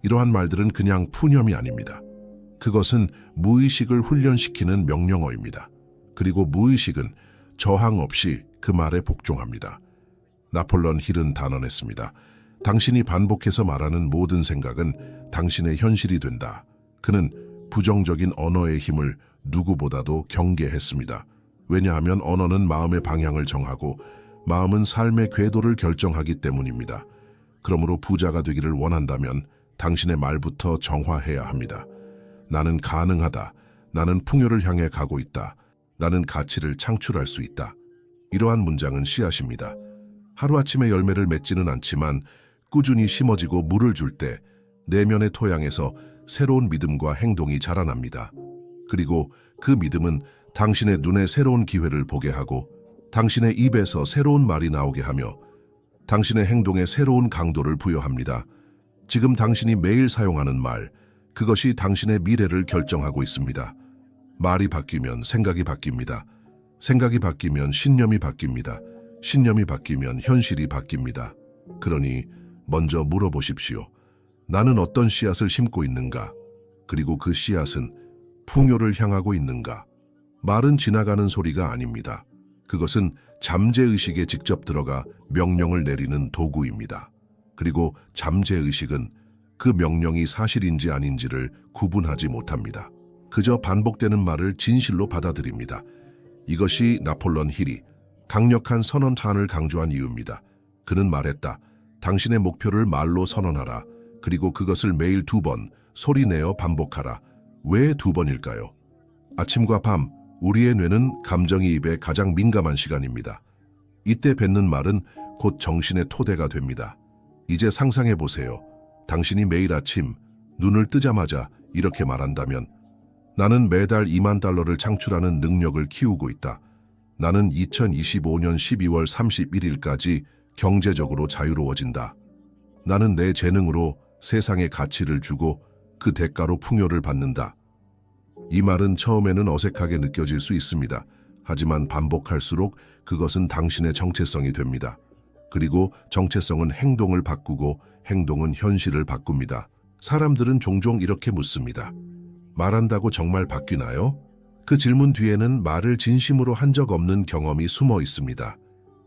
이러한 말들은 그냥 푸념이 아닙니다. 그것은 무의식을 훈련시키는 명령어입니다. 그리고 무의식은 저항 없이 그 말에 복종합니다. 나폴레옹 힐은 단언했습니다. 당신이 반복해서 말하는 모든 생각은 당신의 현실이 된다. 그는 부정적인 언어의 힘을 누구보다도 경계했습니다. 왜냐하면 언어는 마음의 방향을 정하고 마음은 삶의 궤도를 결정하기 때문입니다. 그러므로 부자가 되기를 원한다면 당신의 말부터 정화해야 합니다. 나는 가능하다. 나는 풍요를 향해 가고 있다. 나는 가치를 창출할 수 있다. 이러한 문장은 씨앗입니다. 하루아침에 열매를 맺지는 않지만 꾸준히 심어지고 물을 줄 때 내면의 토양에서 새로운 믿음과 행동이 자라납니다. 그리고 그 믿음은 당신의 눈에 새로운 기회를 보게 하고 당신의 입에서 새로운 말이 나오게 하며 당신의 행동에 새로운 강도를 부여합니다. 지금 당신이 매일 사용하는 말, 그것이 당신의 미래를 결정하고 있습니다. 말이 바뀌면 생각이 바뀝니다. 생각이 바뀌면 신념이 바뀝니다. 신념이 바뀌면 현실이 바뀝니다. 그러니 먼저 물어보십시오. 나는 어떤 씨앗을 심고 있는가? 그리고 그 씨앗은 풍요를 향하고 있는가? 말은 지나가는 소리가 아닙니다. 그것은 잠재의식에 직접 들어가 명령을 내리는 도구입니다. 그리고 잠재의식은 그 명령이 사실인지 아닌지를 구분하지 못합니다. 그저 반복되는 말을 진실로 받아들입니다. 이것이 나폴레옹 힐이 강력한 선언탄을 강조한 이유입니다. 그는 말했다. 당신의 목표를 말로 선언하라. 그리고 그것을 매일 2번 소리내어 반복하라. 왜 2번일까요? 아침과 밤, 우리의 뇌는 감정이입에 가장 민감한 시간입니다. 이때 뱉는 말은 곧 정신의 토대가 됩니다. 이제 상상해 보세요. 당신이 매일 아침 눈을 뜨자마자 이렇게 말한다면 나는 매달 2만 달러를 창출하는 능력을 키우고 있다. 나는 2025년 12월 31일까지 경제적으로 자유로워진다. 나는 내 재능으로 세상에 가치를 주고 그 대가로 풍요를 받는다. 이 말은 처음에는 어색하게 느껴질 수 있습니다. 하지만 반복할수록 그것은 당신의 정체성이 됩니다. 그리고 정체성은 행동을 바꾸고 행동은 현실을 바꿉니다. 사람들은 종종 이렇게 묻습니다. 말한다고 정말 바뀌나요? 그 질문 뒤에는 말을 진심으로 한 적 없는 경험이 숨어 있습니다.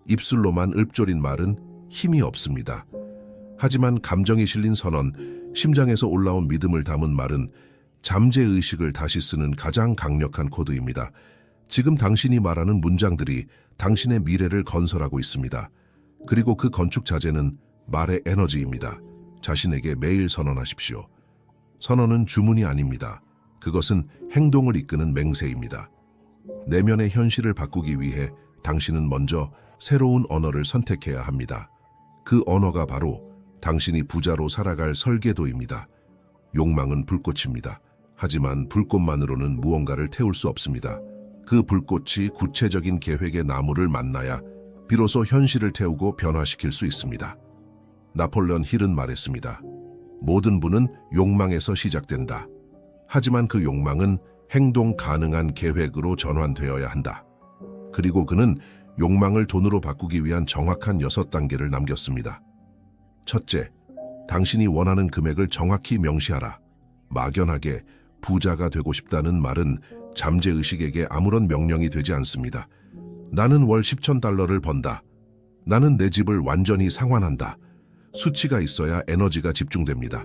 입술로만 읊조린 말은 힘이 없습니다. 하지만 감정이 실린 선언, 심장에서 올라온 믿음을 담은 말은 잠재의식을 다시 쓰는 가장 강력한 코드입니다. 지금 당신이 말하는 문장들이 당신의 미래를 건설하고 있습니다. 그리고 그 건축 자재는 말의 에너지입니다. 자신에게 매일 선언하십시오. 선언은 주문이 아닙니다. 그것은 행동을 이끄는 맹세입니다. 내면의 현실을 바꾸기 위해 당신은 먼저 새로운 언어를 선택해야 합니다. 그 언어가 바로 당신이 부자로 살아갈 설계도입니다. 욕망은 불꽃입니다. 하지만 불꽃만으로는 무언가를 태울 수 없습니다. 그 불꽃이 구체적인 계획의 나무를 만나야 비로소 현실을 태우고 변화시킬 수 있습니다. 나폴레옹 힐은 말했습니다. 모든 부는 욕망에서 시작된다. 하지만 그 욕망은 행동 가능한 계획으로 전환되어야 한다. 그리고 그는 욕망을 돈으로 바꾸기 위한 정확한 6단계를 남겼습니다. 첫째, 당신이 원하는 금액을 정확히 명시하라. 막연하게 부자가 되고 싶다는 말은 잠재의식에게 아무런 명령이 되지 않습니다. 나는 월 10,000달러를 번다. 나는 내 집을 완전히 상환한다. 수치가 있어야 에너지가 집중됩니다.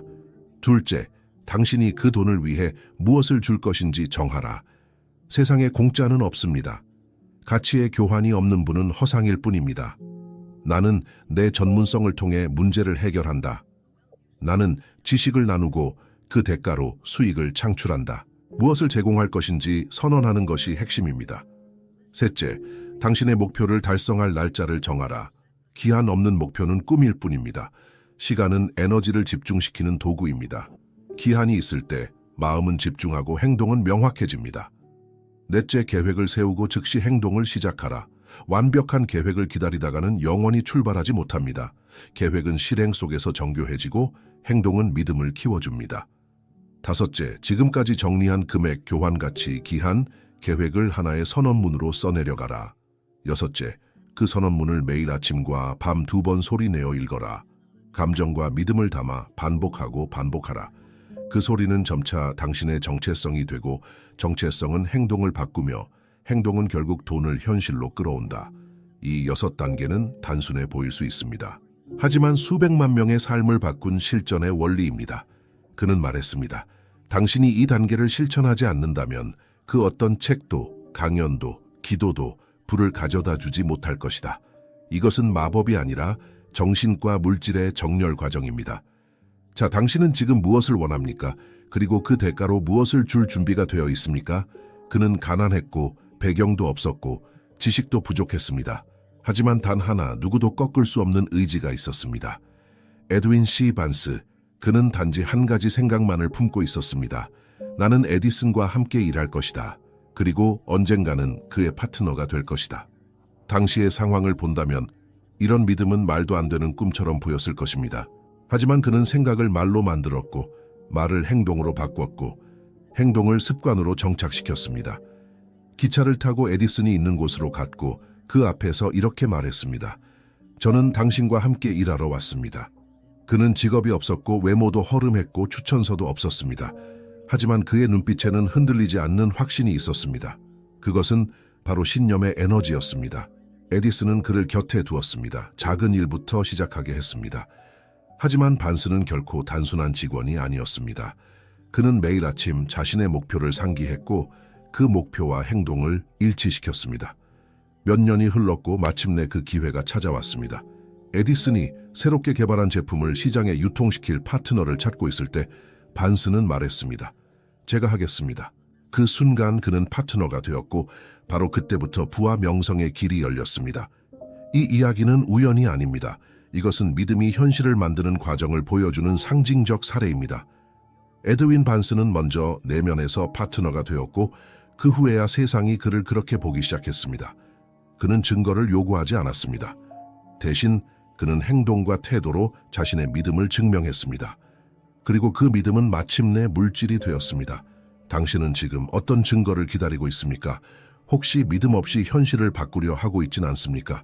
둘째, 당신이 그 돈을 위해 무엇을 줄 것인지 정하라. 세상에 공짜는 없습니다. 가치의 교환이 없는 분은 허상일 뿐입니다. 나는 내 전문성을 통해 문제를 해결한다. 나는 지식을 나누고 그 대가로 수익을 창출한다. 무엇을 제공할 것인지 선언하는 것이 핵심입니다. 셋째, 당신의 목표를 달성할 날짜를 정하라. 기한 없는 목표는 꿈일 뿐입니다. 시간은 에너지를 집중시키는 도구입니다. 기한이 있을 때 마음은 집중하고 행동은 명확해집니다. 넷째, 계획을 세우고 즉시 행동을 시작하라. 완벽한 계획을 기다리다가는 영원히 출발하지 못합니다. 계획은 실행 속에서 정교해지고 행동은 믿음을 키워줍니다. 다섯째, 지금까지 정리한 금액, 교환 가치, 기한, 계획을 하나의 선언문으로 써내려가라. 여섯째, 그 선언문을 매일 아침과 밤 2번 소리내어 읽어라. 감정과 믿음을 담아 반복하고 반복하라. 그 소리는 점차 당신의 정체성이 되고 정체성은 행동을 바꾸며 행동은 결국 돈을 현실로 끌어온다. 이 6단계는 단순해 보일 수 있습니다. 하지만 수백만 명의 삶을 바꾼 실전의 원리입니다. 그는 말했습니다. 당신이 이 단계를 실천하지 않는다면 그 어떤 책도, 강연도, 기도도 불을 가져다 주지 못할 것이다. 이것은 마법이 아니라 정신과 물질의 정렬 과정입니다. 자, 당신은 지금 무엇을 원합니까? 그리고 그 대가로 무엇을 줄 준비가 되어 있습니까? 그는 가난했고 배경도 없었고 지식도 부족했습니다. 하지만 단 하나 누구도 꺾을 수 없는 의지가 있었습니다. 에드윈 C. 반스, 그는 단지 한 가지 생각만을 품고 있었습니다. 나는 에디슨과 함께 일할 것이다. 그리고 언젠가는 그의 파트너가 될 것이다. 당시의 상황을 본다면 이런 믿음은 말도 안 되는 꿈처럼 보였을 것입니다. 하지만 그는 생각을 말로 만들었고 말을 행동으로 바꿨고 행동을 습관으로 정착시켰습니다. 기차를 타고 에디슨이 있는 곳으로 갔고 그 앞에서 이렇게 말했습니다. 저는 당신과 함께 일하러 왔습니다. 그는 직업이 없었고 외모도 허름했고 추천서도 없었습니다. 하지만 그의 눈빛에는 흔들리지 않는 확신이 있었습니다. 그것은 바로 신념의 에너지였습니다. 에디슨은 그를 곁에 두었습니다. 작은 일부터 시작하게 했습니다. 하지만 반스는 결코 단순한 직원이 아니었습니다. 그는 매일 아침 자신의 목표를 상기했고 그 목표와 행동을 일치시켰습니다. 몇 년이 흘렀고 마침내 그 기회가 찾아왔습니다. 에디슨이 새롭게 개발한 제품을 시장에 유통시킬 파트너를 찾고 있을 때 반스는 말했습니다. 제가 하겠습니다. 그 순간 그는 파트너가 되었고 바로 그때부터 부와 명성의 길이 열렸습니다. 이 이야기는 우연이 아닙니다. 이것은 믿음이 현실을 만드는 과정을 보여주는 상징적 사례입니다. 에드윈 반스는 먼저 내면에서 파트너가 되었고 그 후에야 세상이 그를 그렇게 보기 시작했습니다. 그는 증거를 요구하지 않았습니다. 대신 그는 행동과 태도로 자신의 믿음을 증명했습니다. 그리고 그 믿음은 마침내 물질이 되었습니다. 당신은 지금 어떤 증거를 기다리고 있습니까? 혹시 믿음 없이 현실을 바꾸려 하고 있진 않습니까?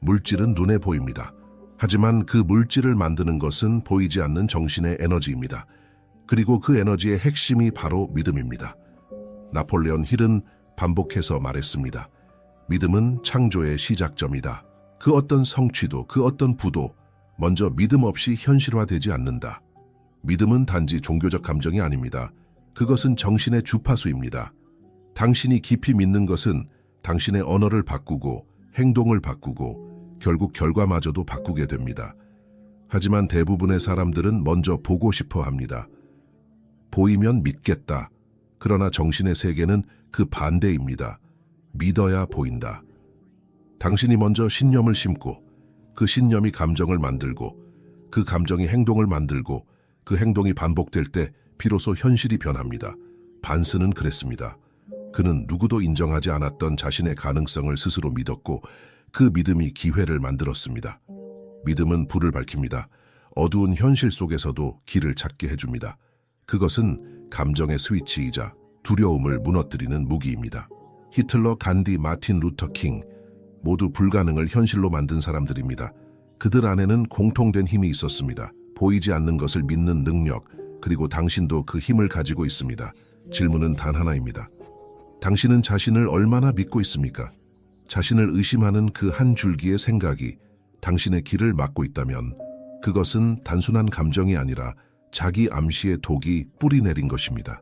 물질은 눈에 보입니다. 하지만 그 물질을 만드는 것은 보이지 않는 정신의 에너지입니다. 그리고 그 에너지의 핵심이 바로 믿음입니다. 나폴레온 힐은 반복해서 말했습니다. 믿음은 창조의 시작점이다. 그 어떤 성취도, 그 어떤 부도 먼저 믿음 없이 현실화되지 않는다. 믿음은 단지 종교적 감정이 아닙니다. 그것은 정신의 주파수입니다. 당신이 깊이 믿는 것은 당신의 언어를 바꾸고 행동을 바꾸고 결국 결과마저도 바꾸게 됩니다. 하지만 대부분의 사람들은 먼저 보고 싶어 합니다. 보이면 믿겠다. 그러나 정신의 세계는 그 반대입니다. 믿어야 보인다. 당신이 먼저 신념을 심고 그 신념이 감정을 만들고 그 감정이 행동을 만들고 그 행동이 반복될 때 비로소 현실이 변합니다. 반스는 그랬습니다. 그는 누구도 인정하지 않았던 자신의 가능성을 스스로 믿었고 그 믿음이 기회를 만들었습니다. 믿음은 불을 밝힙니다. 어두운 현실 속에서도 길을 찾게 해줍니다. 그것은 감정의 스위치이자 두려움을 무너뜨리는 무기입니다. 히틀러, 간디, 마틴 루터 킹 모두 불가능을 현실로 만든 사람들입니다. 그들 안에는 공통된 힘이 있었습니다. 보이지 않는 것을 믿는 능력, 그리고 당신도 그 힘을 가지고 있습니다. 질문은 단 하나입니다. 당신은 자신을 얼마나 믿고 있습니까? 자신을 의심하는 그 한 줄기의 생각이 당신의 길을 막고 있다면 그것은 단순한 감정이 아니라 자기 암시의 독이 뿌리 내린 것입니다.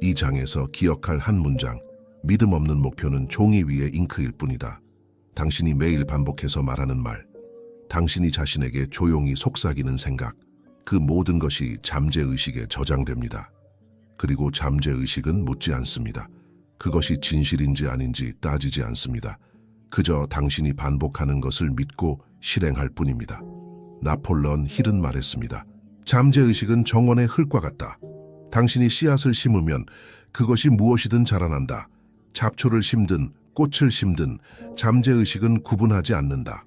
이 장에서 기억할 한 문장, 믿음 없는 목표는 종이 위의 잉크일 뿐이다. 당신이 매일 반복해서 말하는 말, 당신이 자신에게 조용히 속삭이는 생각, 그 모든 것이 잠재의식에 저장됩니다. 그리고 잠재의식은 묻지 않습니다. 그것이 진실인지 아닌지 따지지 않습니다. 그저 당신이 반복하는 것을 믿고 실행할 뿐입니다. 나폴레온 힐은 말했습니다. 잠재의식은 정원의 흙과 같다. 당신이 씨앗을 심으면 그것이 무엇이든 자라난다. 잡초를 심든 꽃을 심든 잠재의식은 구분하지 않는다.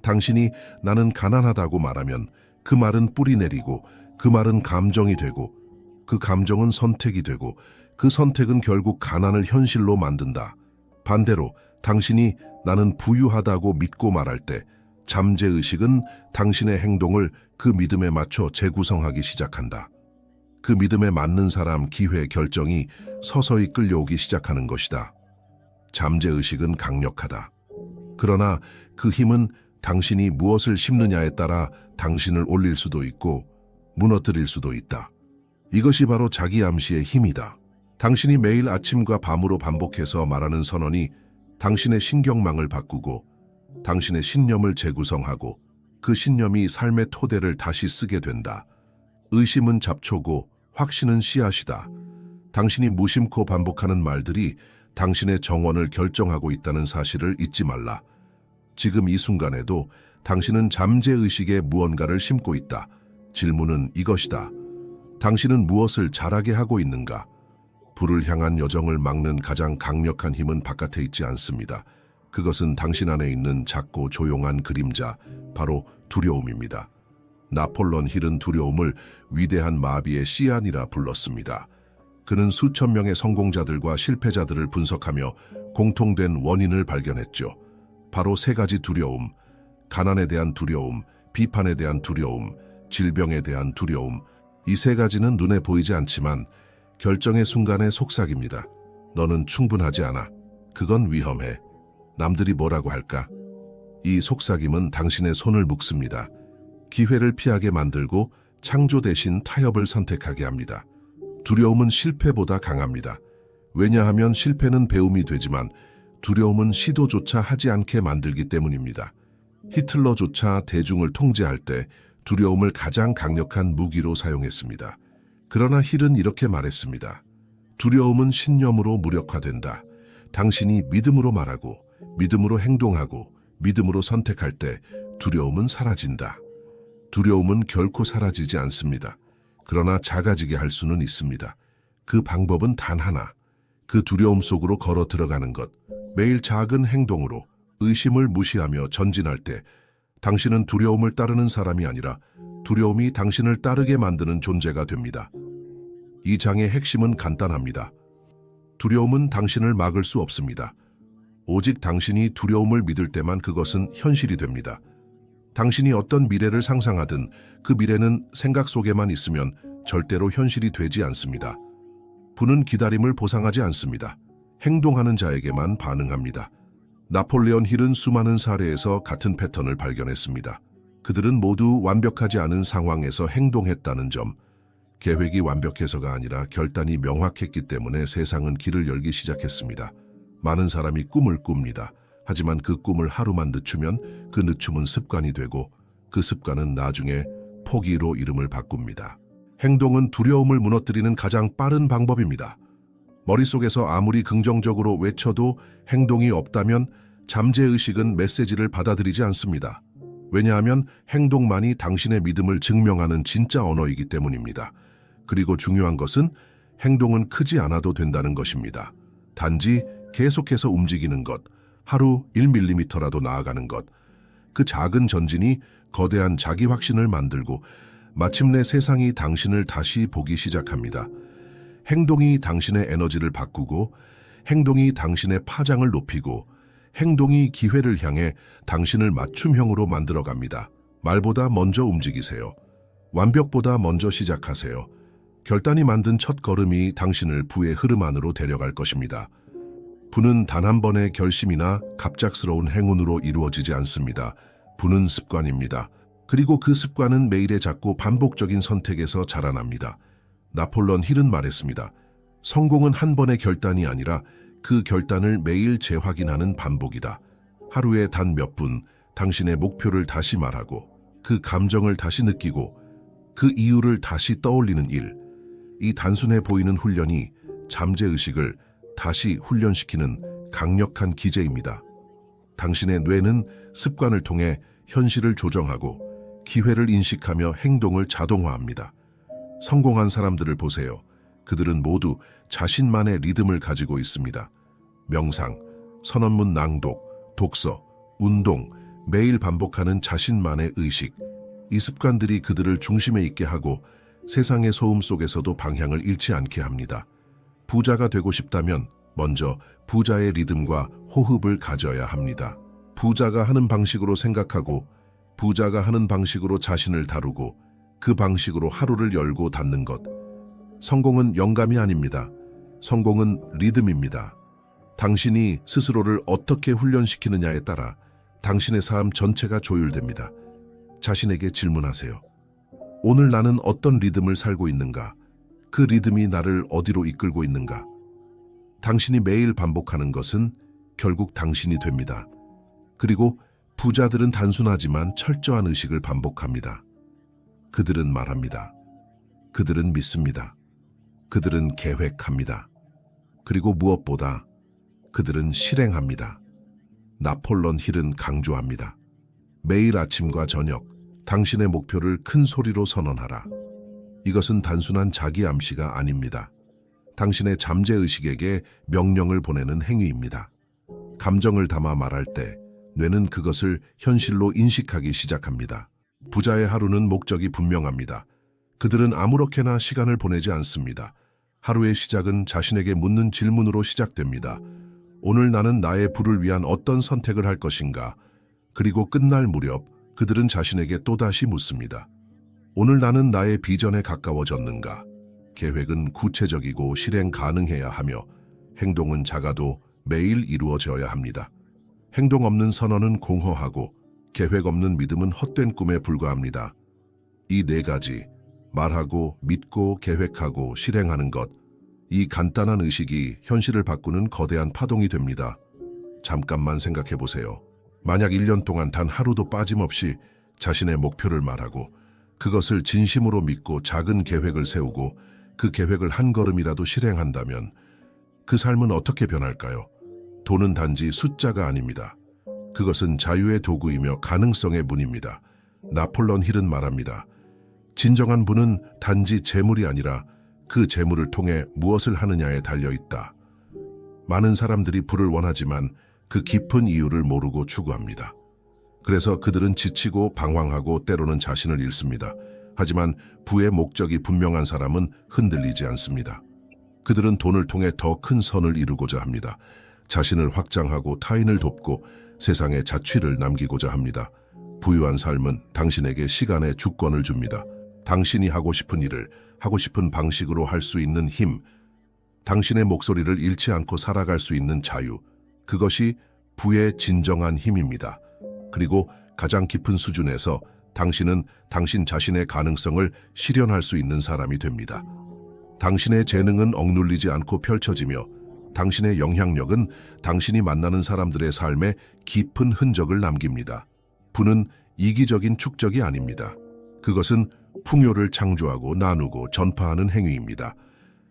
당신이 나는 가난하다고 말하면 그 말은 뿌리 내리고 그 말은 감정이 되고 그 감정은 선택이 되고 그 선택은 결국 가난을 현실로 만든다. 반대로 당신이 나는 부유하다고 믿고 말할 때 잠재의식은 당신의 행동을 그 믿음에 맞춰 재구성하기 시작한다. 그 믿음에 맞는 사람, 기회, 결정이 서서히 끌려오기 시작하는 것이다. 잠재의식은 강력하다. 그러나 그 힘은 당신이 무엇을 심느냐에 따라 당신을 올릴 수도 있고 무너뜨릴 수도 있다. 이것이 바로 자기 암시의 힘이다. 당신이 매일 아침과 밤으로 반복해서 말하는 선언이 당신의 신경망을 바꾸고 당신의 신념을 재구성하고 그 신념이 삶의 토대를 다시 쓰게 된다. 의심은 잡초고 확신은 씨앗이다. 당신이 무심코 반복하는 말들이 당신의 정원을 결정하고 있다는 사실을 잊지 말라. 지금 이 순간에도 당신은 잠재의식에 무언가를 심고 있다. 질문은 이것이다. 당신은 무엇을 잘하게 하고 있는가? 불을 향한 여정을 막는 가장 강력한 힘은 바깥에 있지 않습니다. 그것은 당신 안에 있는 작고 조용한 그림자, 바로 두려움입니다. 나폴레온 힐은 두려움을 위대한 마비의 씨앗이라 불렀습니다. 그는 수천 명의 성공자들과 실패자들을 분석하며 공통된 원인을 발견했죠. 바로 세 가지 두려움, 가난에 대한 두려움, 비판에 대한 두려움, 질병에 대한 두려움. 이 세 가지는 눈에 보이지 않지만 결정의 순간의 속삭입니다. 너는 충분하지 않아. 그건 위험해. 남들이 뭐라고 할까? 이 속삭임은 당신의 손을 묶습니다. 기회를 피하게 만들고 창조 대신 타협을 선택하게 합니다. 두려움은 실패보다 강합니다. 왜냐하면 실패는 배움이 되지만 두려움은 시도조차 하지 않게 만들기 때문입니다. 히틀러조차 대중을 통제할 때 두려움을 가장 강력한 무기로 사용했습니다. 그러나 힐은 이렇게 말했습니다. 두려움은 신념으로 무력화된다. 당신이 믿음으로 말하고 믿음으로 행동하고 믿음으로 선택할 때 두려움은 사라진다. 두려움은 결코 사라지지 않습니다. 그러나 작아지게 할 수는 있습니다. 그 방법은 단 하나. 그 두려움 속으로 걸어 들어가는 것. 매일 작은 행동으로 의심을 무시하며 전진할 때 당신은 두려움을 따르는 사람이 아니라 두려움이 당신을 따르게 만드는 존재가 됩니다. 이 장의 핵심은 간단합니다. 두려움은 당신을 막을 수 없습니다. 오직 당신이 두려움을 믿을 때만 그것은 현실이 됩니다. 당신이 어떤 미래를 상상하든 그 미래는 생각 속에만 있으면 절대로 현실이 되지 않습니다. 부는 기다림을 보상하지 않습니다. 행동하는 자에게만 반응합니다. 나폴레온 힐은 수많은 사례에서 같은 패턴을 발견했습니다. 그들은 모두 완벽하지 않은 상황에서 행동했다는 점, 계획이 완벽해서가 아니라 결단이 명확했기 때문에 세상은 길을 열기 시작했습니다. 많은 사람이 꿈을 꿉니다. 하지만 그 꿈을 하루만 늦추면 그 늦춤은 습관이 되고 그 습관은 나중에 포기로 이름을 바꿉니다. 행동은 두려움을 무너뜨리는 가장 빠른 방법입니다. 머릿속에서 아무리 긍정적으로 외쳐도 행동이 없다면 잠재의식은 메시지를 받아들이지 않습니다. 왜냐하면 행동만이 당신의 믿음을 증명하는 진짜 언어이기 때문입니다. 그리고 중요한 것은 행동은 크지 않아도 된다는 것입니다. 단지 계속해서 움직이는 것, 하루 1mm라도 나아가는 것, 그 작은 전진이 거대한 자기 확신을 만들고 마침내 세상이 당신을 다시 보기 시작합니다. 행동이 당신의 에너지를 바꾸고 행동이 당신의 파장을 높이고 행동이 기회를 향해 당신을 맞춤형으로 만들어갑니다. 말보다 먼저 움직이세요. 완벽보다 먼저 시작하세요. 결단이 만든 첫 걸음이 당신을 부의 흐름 안으로 데려갈 것입니다. 부는 단 한 번의 결심이나 갑작스러운 행운으로 이루어지지 않습니다. 부는 습관입니다. 그리고 그 습관은 매일의 작고 반복적인 선택에서 자라납니다. 나폴레옹 힐은 말했습니다. 성공은 한 번의 결단이 아니라 그 결단을 매일 재확인하는 반복이다. 하루에 단 몇 분 당신의 목표를 다시 말하고 그 감정을 다시 느끼고 그 이유를 다시 떠올리는 일. 이 단순해 보이는 훈련이 잠재의식을 다시 훈련시키는 강력한 기제입니다. 당신의 뇌는 습관을 통해 현실을 조정하고 기회를 인식하며 행동을 자동화합니다. 성공한 사람들을 보세요. 그들은 모두 자신만의 리듬을 가지고 있습니다. 명상, 선언문 낭독, 독서, 운동, 매일 반복하는 자신만의 의식. 이 습관들이 그들을 중심에 있게 하고 세상의 소음 속에서도 방향을 잃지 않게 합니다. 부자가 되고 싶다면 먼저 부자의 리듬과 호흡을 가져야 합니다. 부자가 하는 방식으로 생각하고 부자가 하는 방식으로 자신을 다루고 그 방식으로 하루를 열고 닫는 것. 성공은 영감이 아닙니다. 성공은 리듬입니다. 당신이 스스로를 어떻게 훈련시키느냐에 따라 당신의 삶 전체가 조율됩니다. 자신에게 질문하세요. 오늘 나는 어떤 리듬을 살고 있는가? 그 리듬이 나를 어디로 이끌고 있는가? 당신이 매일 반복하는 것은 결국 당신이 됩니다. 그리고 부자들은 단순하지만 철저한 의식을 반복합니다. 그들은 말합니다. 그들은 믿습니다. 그들은 계획합니다. 그리고 무엇보다 그들은 실행합니다. 나폴레옹 힐은 강조합니다. 매일 아침과 저녁 당신의 목표를 큰 소리로 선언하라. 이것은 단순한 자기 암시가 아닙니다. 당신의 잠재의식에게 명령을 보내는 행위입니다. 감정을 담아 말할 때 뇌는 그것을 현실로 인식하기 시작합니다. 부자의 하루는 목적이 분명합니다. 그들은 아무렇게나 시간을 보내지 않습니다. 하루의 시작은 자신에게 묻는 질문으로 시작됩니다. 오늘 나는 나의 부를 위한 어떤 선택을 할 것인가? 그리고 끝날 무렵 그들은 자신에게 또다시 묻습니다. 오늘 나는 나의 비전에 가까워졌는가? 계획은 구체적이고 실행 가능해야 하며 행동은 작아도 매일 이루어져야 합니다. 행동 없는 선언은 공허하고 계획 없는 믿음은 헛된 꿈에 불과합니다. 이 네 가지, 말하고 믿고 계획하고 실행하는 것, 이 간단한 의식이 현실을 바꾸는 거대한 파동이 됩니다. 잠깐만 생각해 보세요. 만약 1년 동안 단 하루도 빠짐없이 자신의 목표를 말하고 그것을 진심으로 믿고 작은 계획을 세우고 그 계획을 한 걸음이라도 실행한다면 그 삶은 어떻게 변할까요? 돈은 단지 숫자가 아닙니다. 그것은 자유의 도구이며 가능성의 문입니다. 나폴레옹 힐은 말합니다. 진정한 부는 단지 재물이 아니라 그 재물을 통해 무엇을 하느냐에 달려있다. 많은 사람들이 부를 원하지만 그 깊은 이유를 모르고 추구합니다. 그래서 그들은 지치고 방황하고 때로는 자신을 잃습니다. 하지만 부의 목적이 분명한 사람은 흔들리지 않습니다. 그들은 돈을 통해 더 큰 선을 이루고자 합니다. 자신을 확장하고 타인을 돕고 세상에 자취를 남기고자 합니다. 부유한 삶은 당신에게 시간의 주권을 줍니다. 당신이 하고 싶은 일을 하고 싶은 방식으로 할 수 있는 힘, 당신의 목소리를 잃지 않고 살아갈 수 있는 자유, 그것이 부의 진정한 힘입니다. 그리고 가장 깊은 수준에서 당신은 당신 자신의 가능성을 실현할 수 있는 사람이 됩니다. 당신의 재능은 억눌리지 않고 펼쳐지며 당신의 영향력은 당신이 만나는 사람들의 삶에 깊은 흔적을 남깁니다. 부는 이기적인 축적이 아닙니다. 그것은 풍요를 창조하고 나누고 전파하는 행위입니다.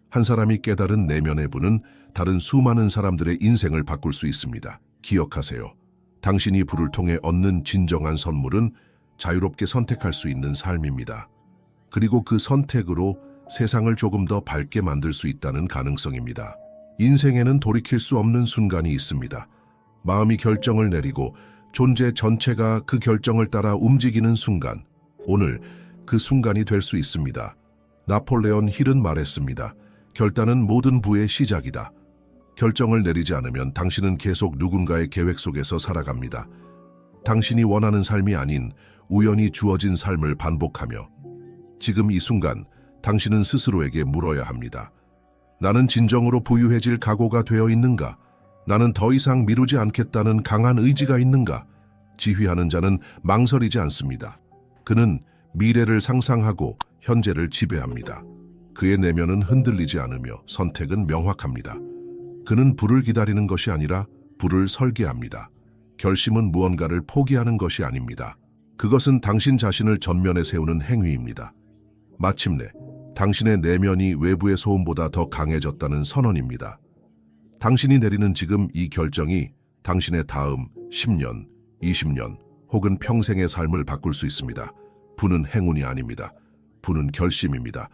한 사람이 깨달은 내면의 부는 다른 수많은 사람들의 인생을 바꿀 수 있습니다. 기억하세요. 당신이 부를 통해 얻는 진정한 선물은 자유롭게 선택할 수 있는 삶입니다. 그리고 그 선택으로 세상을 조금 더 밝게 만들 수 있다는 가능성입니다. 인생에는 돌이킬 수 없는 순간이 있습니다. 마음이 결정을 내리고 존재 전체가 그 결정을 따라 움직이는 순간, 오늘 그 순간이 될 수 있습니다. 나폴레옹 힐은 말했습니다. 결단은 모든 부의 시작이다. 결정을 내리지 않으면 당신은 계속 누군가의 계획 속에서 살아갑니다. 당신이 원하는 삶이 아닌 우연히 주어진 삶을 반복하며 지금 이 순간 당신은 스스로에게 물어야 합니다. 나는 진정으로 부유해질 각오가 되어 있는가? 나는 더 이상 미루지 않겠다는 강한 의지가 있는가? 지휘하는 자는 망설이지 않습니다. 그는 미래를 상상하고 현재를 지배합니다. 그의 내면은 흔들리지 않으며 선택은 명확합니다. 그는 불을 기다리는 것이 아니라 불을 설계합니다. 결심은 무언가를 포기하는 것이 아닙니다. 그것은 당신 자신을 전면에 세우는 행위입니다. 마침내 당신의 내면이 외부의 소음보다 더 강해졌다는 선언입니다. 당신이 내리는 지금 이 결정이 당신의 다음 10년, 20년 혹은 평생의 삶을 바꿀 수 있습니다. 부는 행운이 아닙니다. 부는 결심입니다.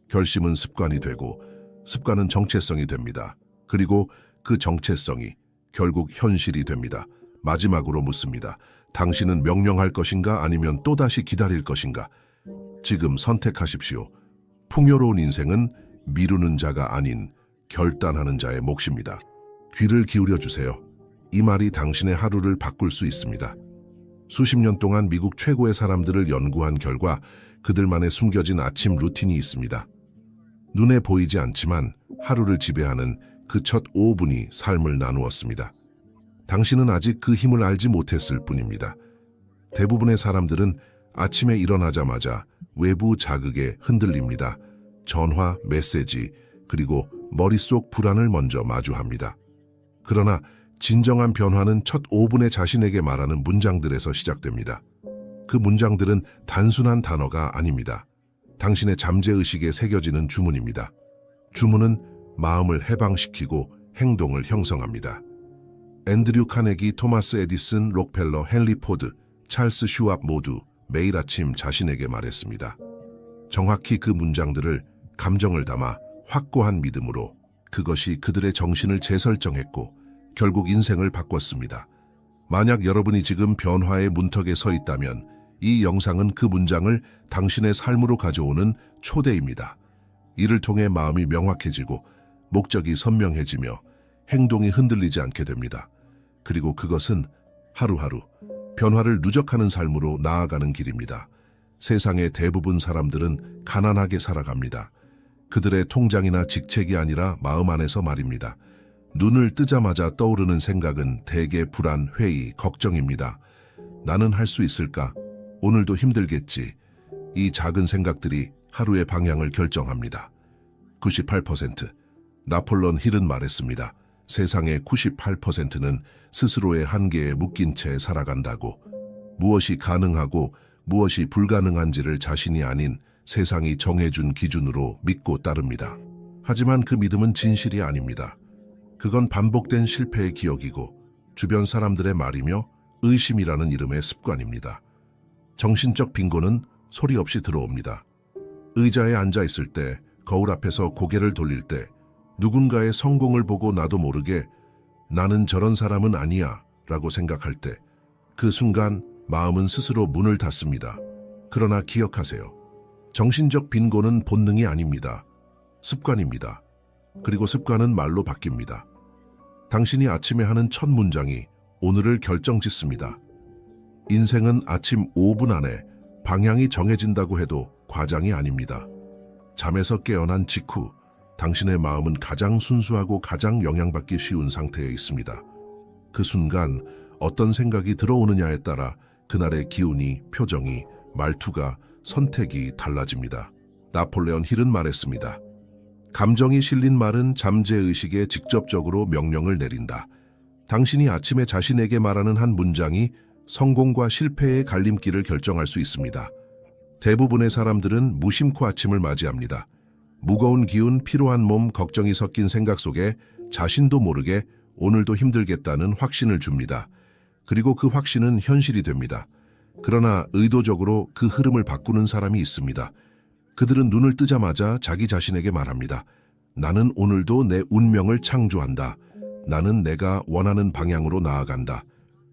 결심은 습관이 되고 습관은 정체성이 됩니다. 그리고 그 정체성이 결국 현실이 됩니다. 마지막으로 묻습니다. 당신은 명령할 것인가 아니면 또다시 기다릴 것인가? 지금 선택하십시오. 풍요로운 인생은 미루는 자가 아닌 결단하는 자의 몫입니다. 귀를 기울여 주세요. 이 말이 당신의 하루를 바꿀 수 있습니다. 수십 년 동안 미국 최고의 사람들을 연구한 결과 그들만의 숨겨진 아침 루틴이 있습니다. 눈에 보이지 않지만 하루를 지배하는 그 첫 5분이 삶을 나누었습니다. 당신은 아직 그 힘을 알지 못했을 뿐입니다. 대부분의 사람들은 아침에 일어나자마자 외부 자극에 흔들립니다. 전화, 메시지, 그리고 머릿속 불안을 먼저 마주합니다. 그러나 진정한 변화는 첫 5분에 자신에게 말하는 문장들에서 시작됩니다. 그 문장들은 단순한 단어가 아닙니다. 당신의 잠재의식에 새겨지는 주문입니다. 주문은 마음을 해방시키고 행동을 형성합니다. 앤드류 카네기, 토마스 에디슨, 록펠러, 헨리 포드, 찰스 슈왑 모두 매일 아침 자신에게 말했습니다. 정확히 그 문장들을 감정을 담아 확고한 믿음으로 그것이 그들의 정신을 재설정했고 결국 인생을 바꿨습니다. 만약 여러분이 지금 변화의 문턱에 서 있다면 이 영상은 그 문장을 당신의 삶으로 가져오는 초대입니다. 이를 통해 마음이 명확해지고 목적이 선명해지며 행동이 흔들리지 않게 됩니다. 그리고 그것은 하루하루 변화를 누적하는 삶으로 나아가는 길입니다. 세상의 대부분 사람들은 가난하게 살아갑니다. 그들의 통장이나 직책이 아니라 마음 안에서 말입니다. 눈을 뜨자마자 떠오르는 생각은 대개 불안, 회의, 걱정입니다. 나는 할 수 있을까? 오늘도 힘들겠지. 이 작은 생각들이 하루의 방향을 결정합니다. 98%. 나폴레옹 힐은 말했습니다. 세상의 98%는 스스로의 한계에 묶인 채 살아간다고. 무엇이 가능하고 무엇이 불가능한지를 자신이 아닌 세상이 정해준 기준으로 믿고 따릅니다. 하지만 그 믿음은 진실이 아닙니다. 그건 반복된 실패의 기억이고 주변 사람들의 말이며 의심이라는 이름의 습관입니다. 정신적 빈곤은 소리 없이 들어옵니다. 의자에 앉아 있을 때, 거울 앞에서 고개를 돌릴 때, 누군가의 성공을 보고 나도 모르게 나는 저런 사람은 아니야 라고 생각할 때, 그 순간 마음은 스스로 문을 닫습니다. 그러나 기억하세요. 정신적 빈곤은 본능이 아닙니다. 습관입니다. 그리고 습관은 말로 바뀝니다. 당신이 아침에 하는 첫 문장이 오늘을 결정짓습니다. 인생은 아침 5분 안에 방향이 정해진다고 해도 과장이 아닙니다. 잠에서 깨어난 직후 당신의 마음은 가장 순수하고 가장 영향받기 쉬운 상태에 있습니다. 그 순간 어떤 생각이 들어오느냐에 따라 그날의 기운이, 표정이, 말투가, 선택이 달라집니다. 나폴레옹 힐은 말했습니다. 감정이 실린 말은 잠재의식에 직접적으로 명령을 내린다. 당신이 아침에 자신에게 말하는 한 문장이 성공과 실패의 갈림길을 결정할 수 있습니다. 대부분의 사람들은 무심코 아침을 맞이합니다. 무거운 기운, 피로한 몸, 걱정이 섞인 생각 속에 자신도 모르게 오늘도 힘들겠다는 확신을 줍니다. 그리고 그 확신은 현실이 됩니다. 그러나 의도적으로 그 흐름을 바꾸는 사람이 있습니다. 그들은 눈을 뜨자마자 자기 자신에게 말합니다. 나는 오늘도 내 운명을 창조한다. 나는 내가 원하는 방향으로 나아간다.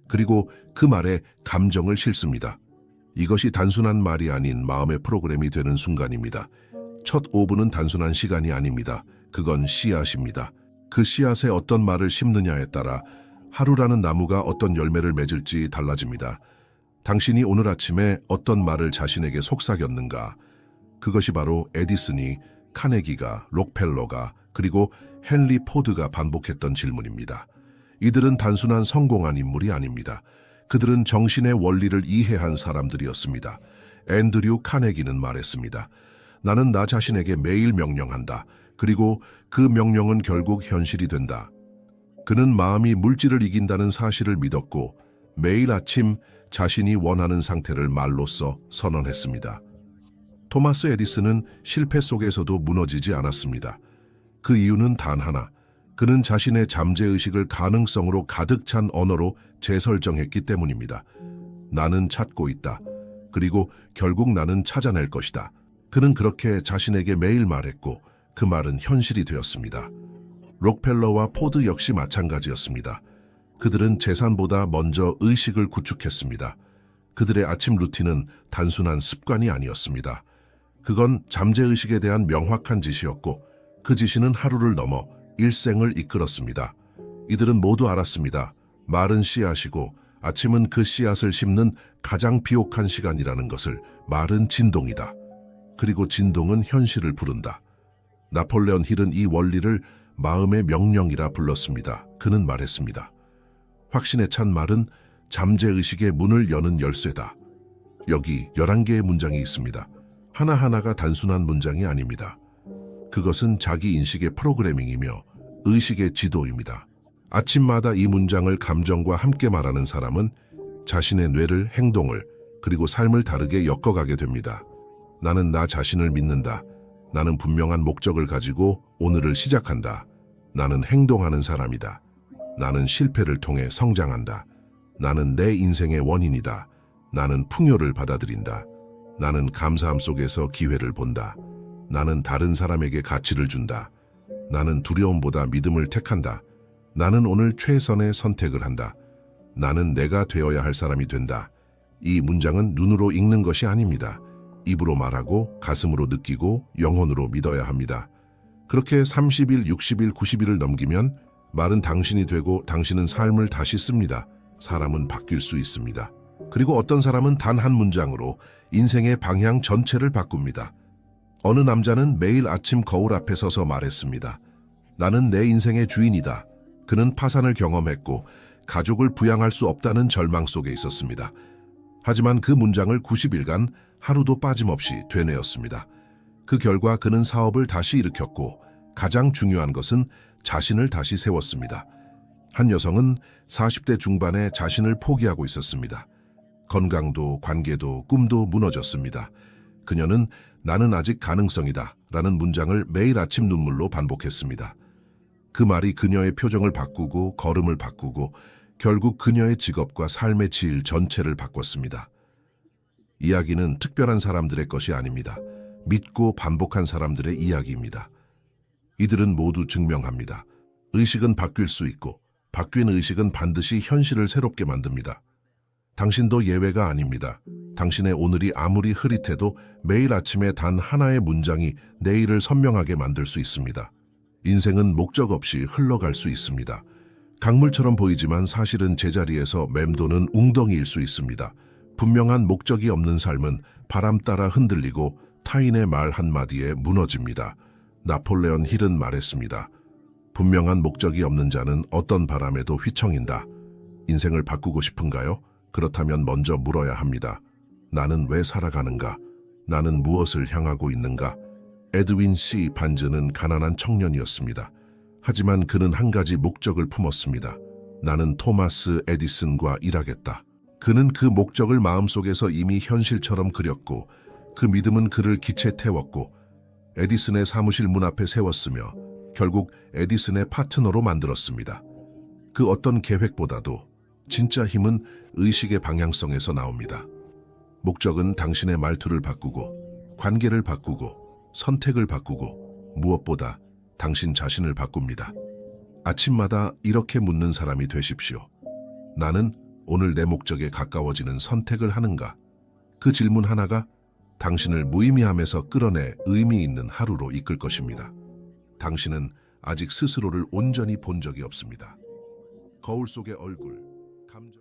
그리고 그 말에 감정을 싣습니다. 이것이 단순한 말이 아닌 마음의 프로그램이 되는 순간입니다. 첫 5분은 단순한 시간이 아닙니다. 그건 씨앗입니다. 그 씨앗에 어떤 말을 심느냐에 따라 하루라는 나무가 어떤 열매를 맺을지 달라집니다. 당신이 오늘 아침에 어떤 말을 자신에게 속삭였는가? 그것이 바로 에디슨이, 카네기가, 록펠러가, 그리고 헨리 포드가 반복했던 질문입니다. 이들은 단순한 성공한 인물이 아닙니다. 그들은 정신의 원리를 이해한 사람들이었습니다. 앤드류 카네기는 말했습니다. 나는 나 자신에게 매일 명령한다. 그리고 그 명령은 결국 현실이 된다. 그는 마음이 물질을 이긴다는 사실을 믿었고 매일 아침 자신이 원하는 상태를 말로써 선언했습니다. 토마스 에디슨은 실패 속에서도 무너지지 않았습니다. 그 이유는 단 하나, 그는 자신의 잠재의식을 가능성으로 가득 찬 언어로 재설정했기 때문입니다. 나는 찾고 있다. 그리고 결국 나는 찾아낼 것이다. 그는 그렇게 자신에게 매일 말했고 그 말은 현실이 되었습니다. 록펠러와 포드 역시 마찬가지였습니다. 그들은 재산보다 먼저 의식을 구축했습니다. 그들의 아침 루틴은 단순한 습관이 아니었습니다. 그건 잠재의식에 대한 명확한 지시였고 그 지시는 하루를 넘어 일생을 이끌었습니다. 이들은 모두 알았습니다. 말은 씨앗이고 아침은 그 씨앗을 심는 가장 비옥한 시간이라는 것을. 말은 진동이다. 그리고 진동은 현실을 부른다. 나폴레온 힐은 이 원리를 마음의 명령이라 불렀습니다. 그는 말했습니다. 확신에 찬 말은 잠재의식의 문을 여는 열쇠다. 여기 11개의 문장이 있습니다. 하나하나가 단순한 문장이 아닙니다. 그것은 자기 인식의 프로그래밍이며 의식의 지도입니다. 아침마다 이 문장을 감정과 함께 말하는 사람은 자신의 뇌를, 행동을, 그리고 삶을 다르게 엮어가게 됩니다. 나는 나 자신을 믿는다. 나는 분명한 목적을 가지고 오늘을 시작한다. 나는 행동하는 사람이다. 나는 실패를 통해 성장한다. 나는 내 인생의 원인이다. 나는 풍요를 받아들인다. 나는 감사함 속에서 기회를 본다. 나는 다른 사람에게 가치를 준다. 나는 두려움보다 믿음을 택한다. 나는 오늘 최선의 선택을 한다. 나는 내가 되어야 할 사람이 된다. 이 문장은 눈으로 읽는 것이 아닙니다. 입으로 말하고 가슴으로 느끼고 영혼으로 믿어야 합니다. 그렇게 30일, 60일, 90일을 넘기면 말은 당신이 되고 당신은 삶을 다시 씁니다. 사람은 바뀔 수 있습니다. 그리고 어떤 사람은 단 한 문장으로 인생의 방향 전체를 바꿉니다. 어느 남자는 매일 아침 거울 앞에 서서 말했습니다. 나는 내 인생의 주인이다. 그는 파산을 경험했고 가족을 부양할 수 없다는 절망 속에 있었습니다. 하지만 그 문장을 90일간 하루도 빠짐없이 되뇌었습니다. 그 결과 그는 사업을 다시 일으켰고 가장 중요한 것은 자신을 다시 세웠습니다. 한 여성은 40대 중반에 자신을 포기하고 있었습니다. 건강도 관계도 꿈도 무너졌습니다. 그녀는 나는 아직 가능성이다 라는 문장을 매일 아침 눈물로 반복했습니다. 그 말이 그녀의 표정을 바꾸고 걸음을 바꾸고 결국 그녀의 직업과 삶의 질 전체를 바꿨습니다. 이야기는 특별한 사람들의 것이 아닙니다. 믿고 반복한 사람들의 이야기입니다. 이들은 모두 증명합니다. 의식은 바뀔 수 있고 바뀐 의식은 반드시 현실을 새롭게 만듭니다. 당신도 예외가 아닙니다. 당신의 오늘이 아무리 흐릿해도 매일 아침에 단 하나의 문장이 내일을 선명하게 만들 수 있습니다. 인생은 목적 없이 흘러갈 수 있습니다. 강물처럼 보이지만 사실은 제자리에서 맴도는 웅덩이일 수 있습니다. 분명한 목적이 없는 삶은 바람 따라 흔들리고 타인의 말 한마디에 무너집니다. 나폴레온 힐은 말했습니다. 분명한 목적이 없는 자는 어떤 바람에도 휘청인다. 인생을 바꾸고 싶은가요? 그렇다면 먼저 물어야 합니다. 나는 왜 살아가는가? 나는 무엇을 향하고 있는가? 에드윈 C. 반즈는 가난한 청년이었습니다. 하지만 그는 한 가지 목적을 품었습니다. 나는 토마스 에디슨과 일하겠다. 그는 그 목적을 마음속에서 이미 현실처럼 그렸고 그 믿음은 그를 기체 태웠고 에디슨의 사무실 문 앞에 세웠으며 결국 에디슨의 파트너로 만들었습니다. 그 어떤 계획보다도 진짜 힘은 의식의 방향성에서 나옵니다. 목적은 당신의 말투를 바꾸고 관계를 바꾸고 선택을 바꾸고 무엇보다 당신 자신을 바꿉니다. 아침마다 이렇게 묻는 사람이 되십시오. 나는 오늘 내 목적에 가까워지는 선택을 하는가? 그 질문 하나가 당신을 무의미함에서 끌어내 의미 있는 하루로 이끌 것입니다. 당신은 아직 스스로를 온전히 본 적이 없습니다. 거울 속의 얼굴,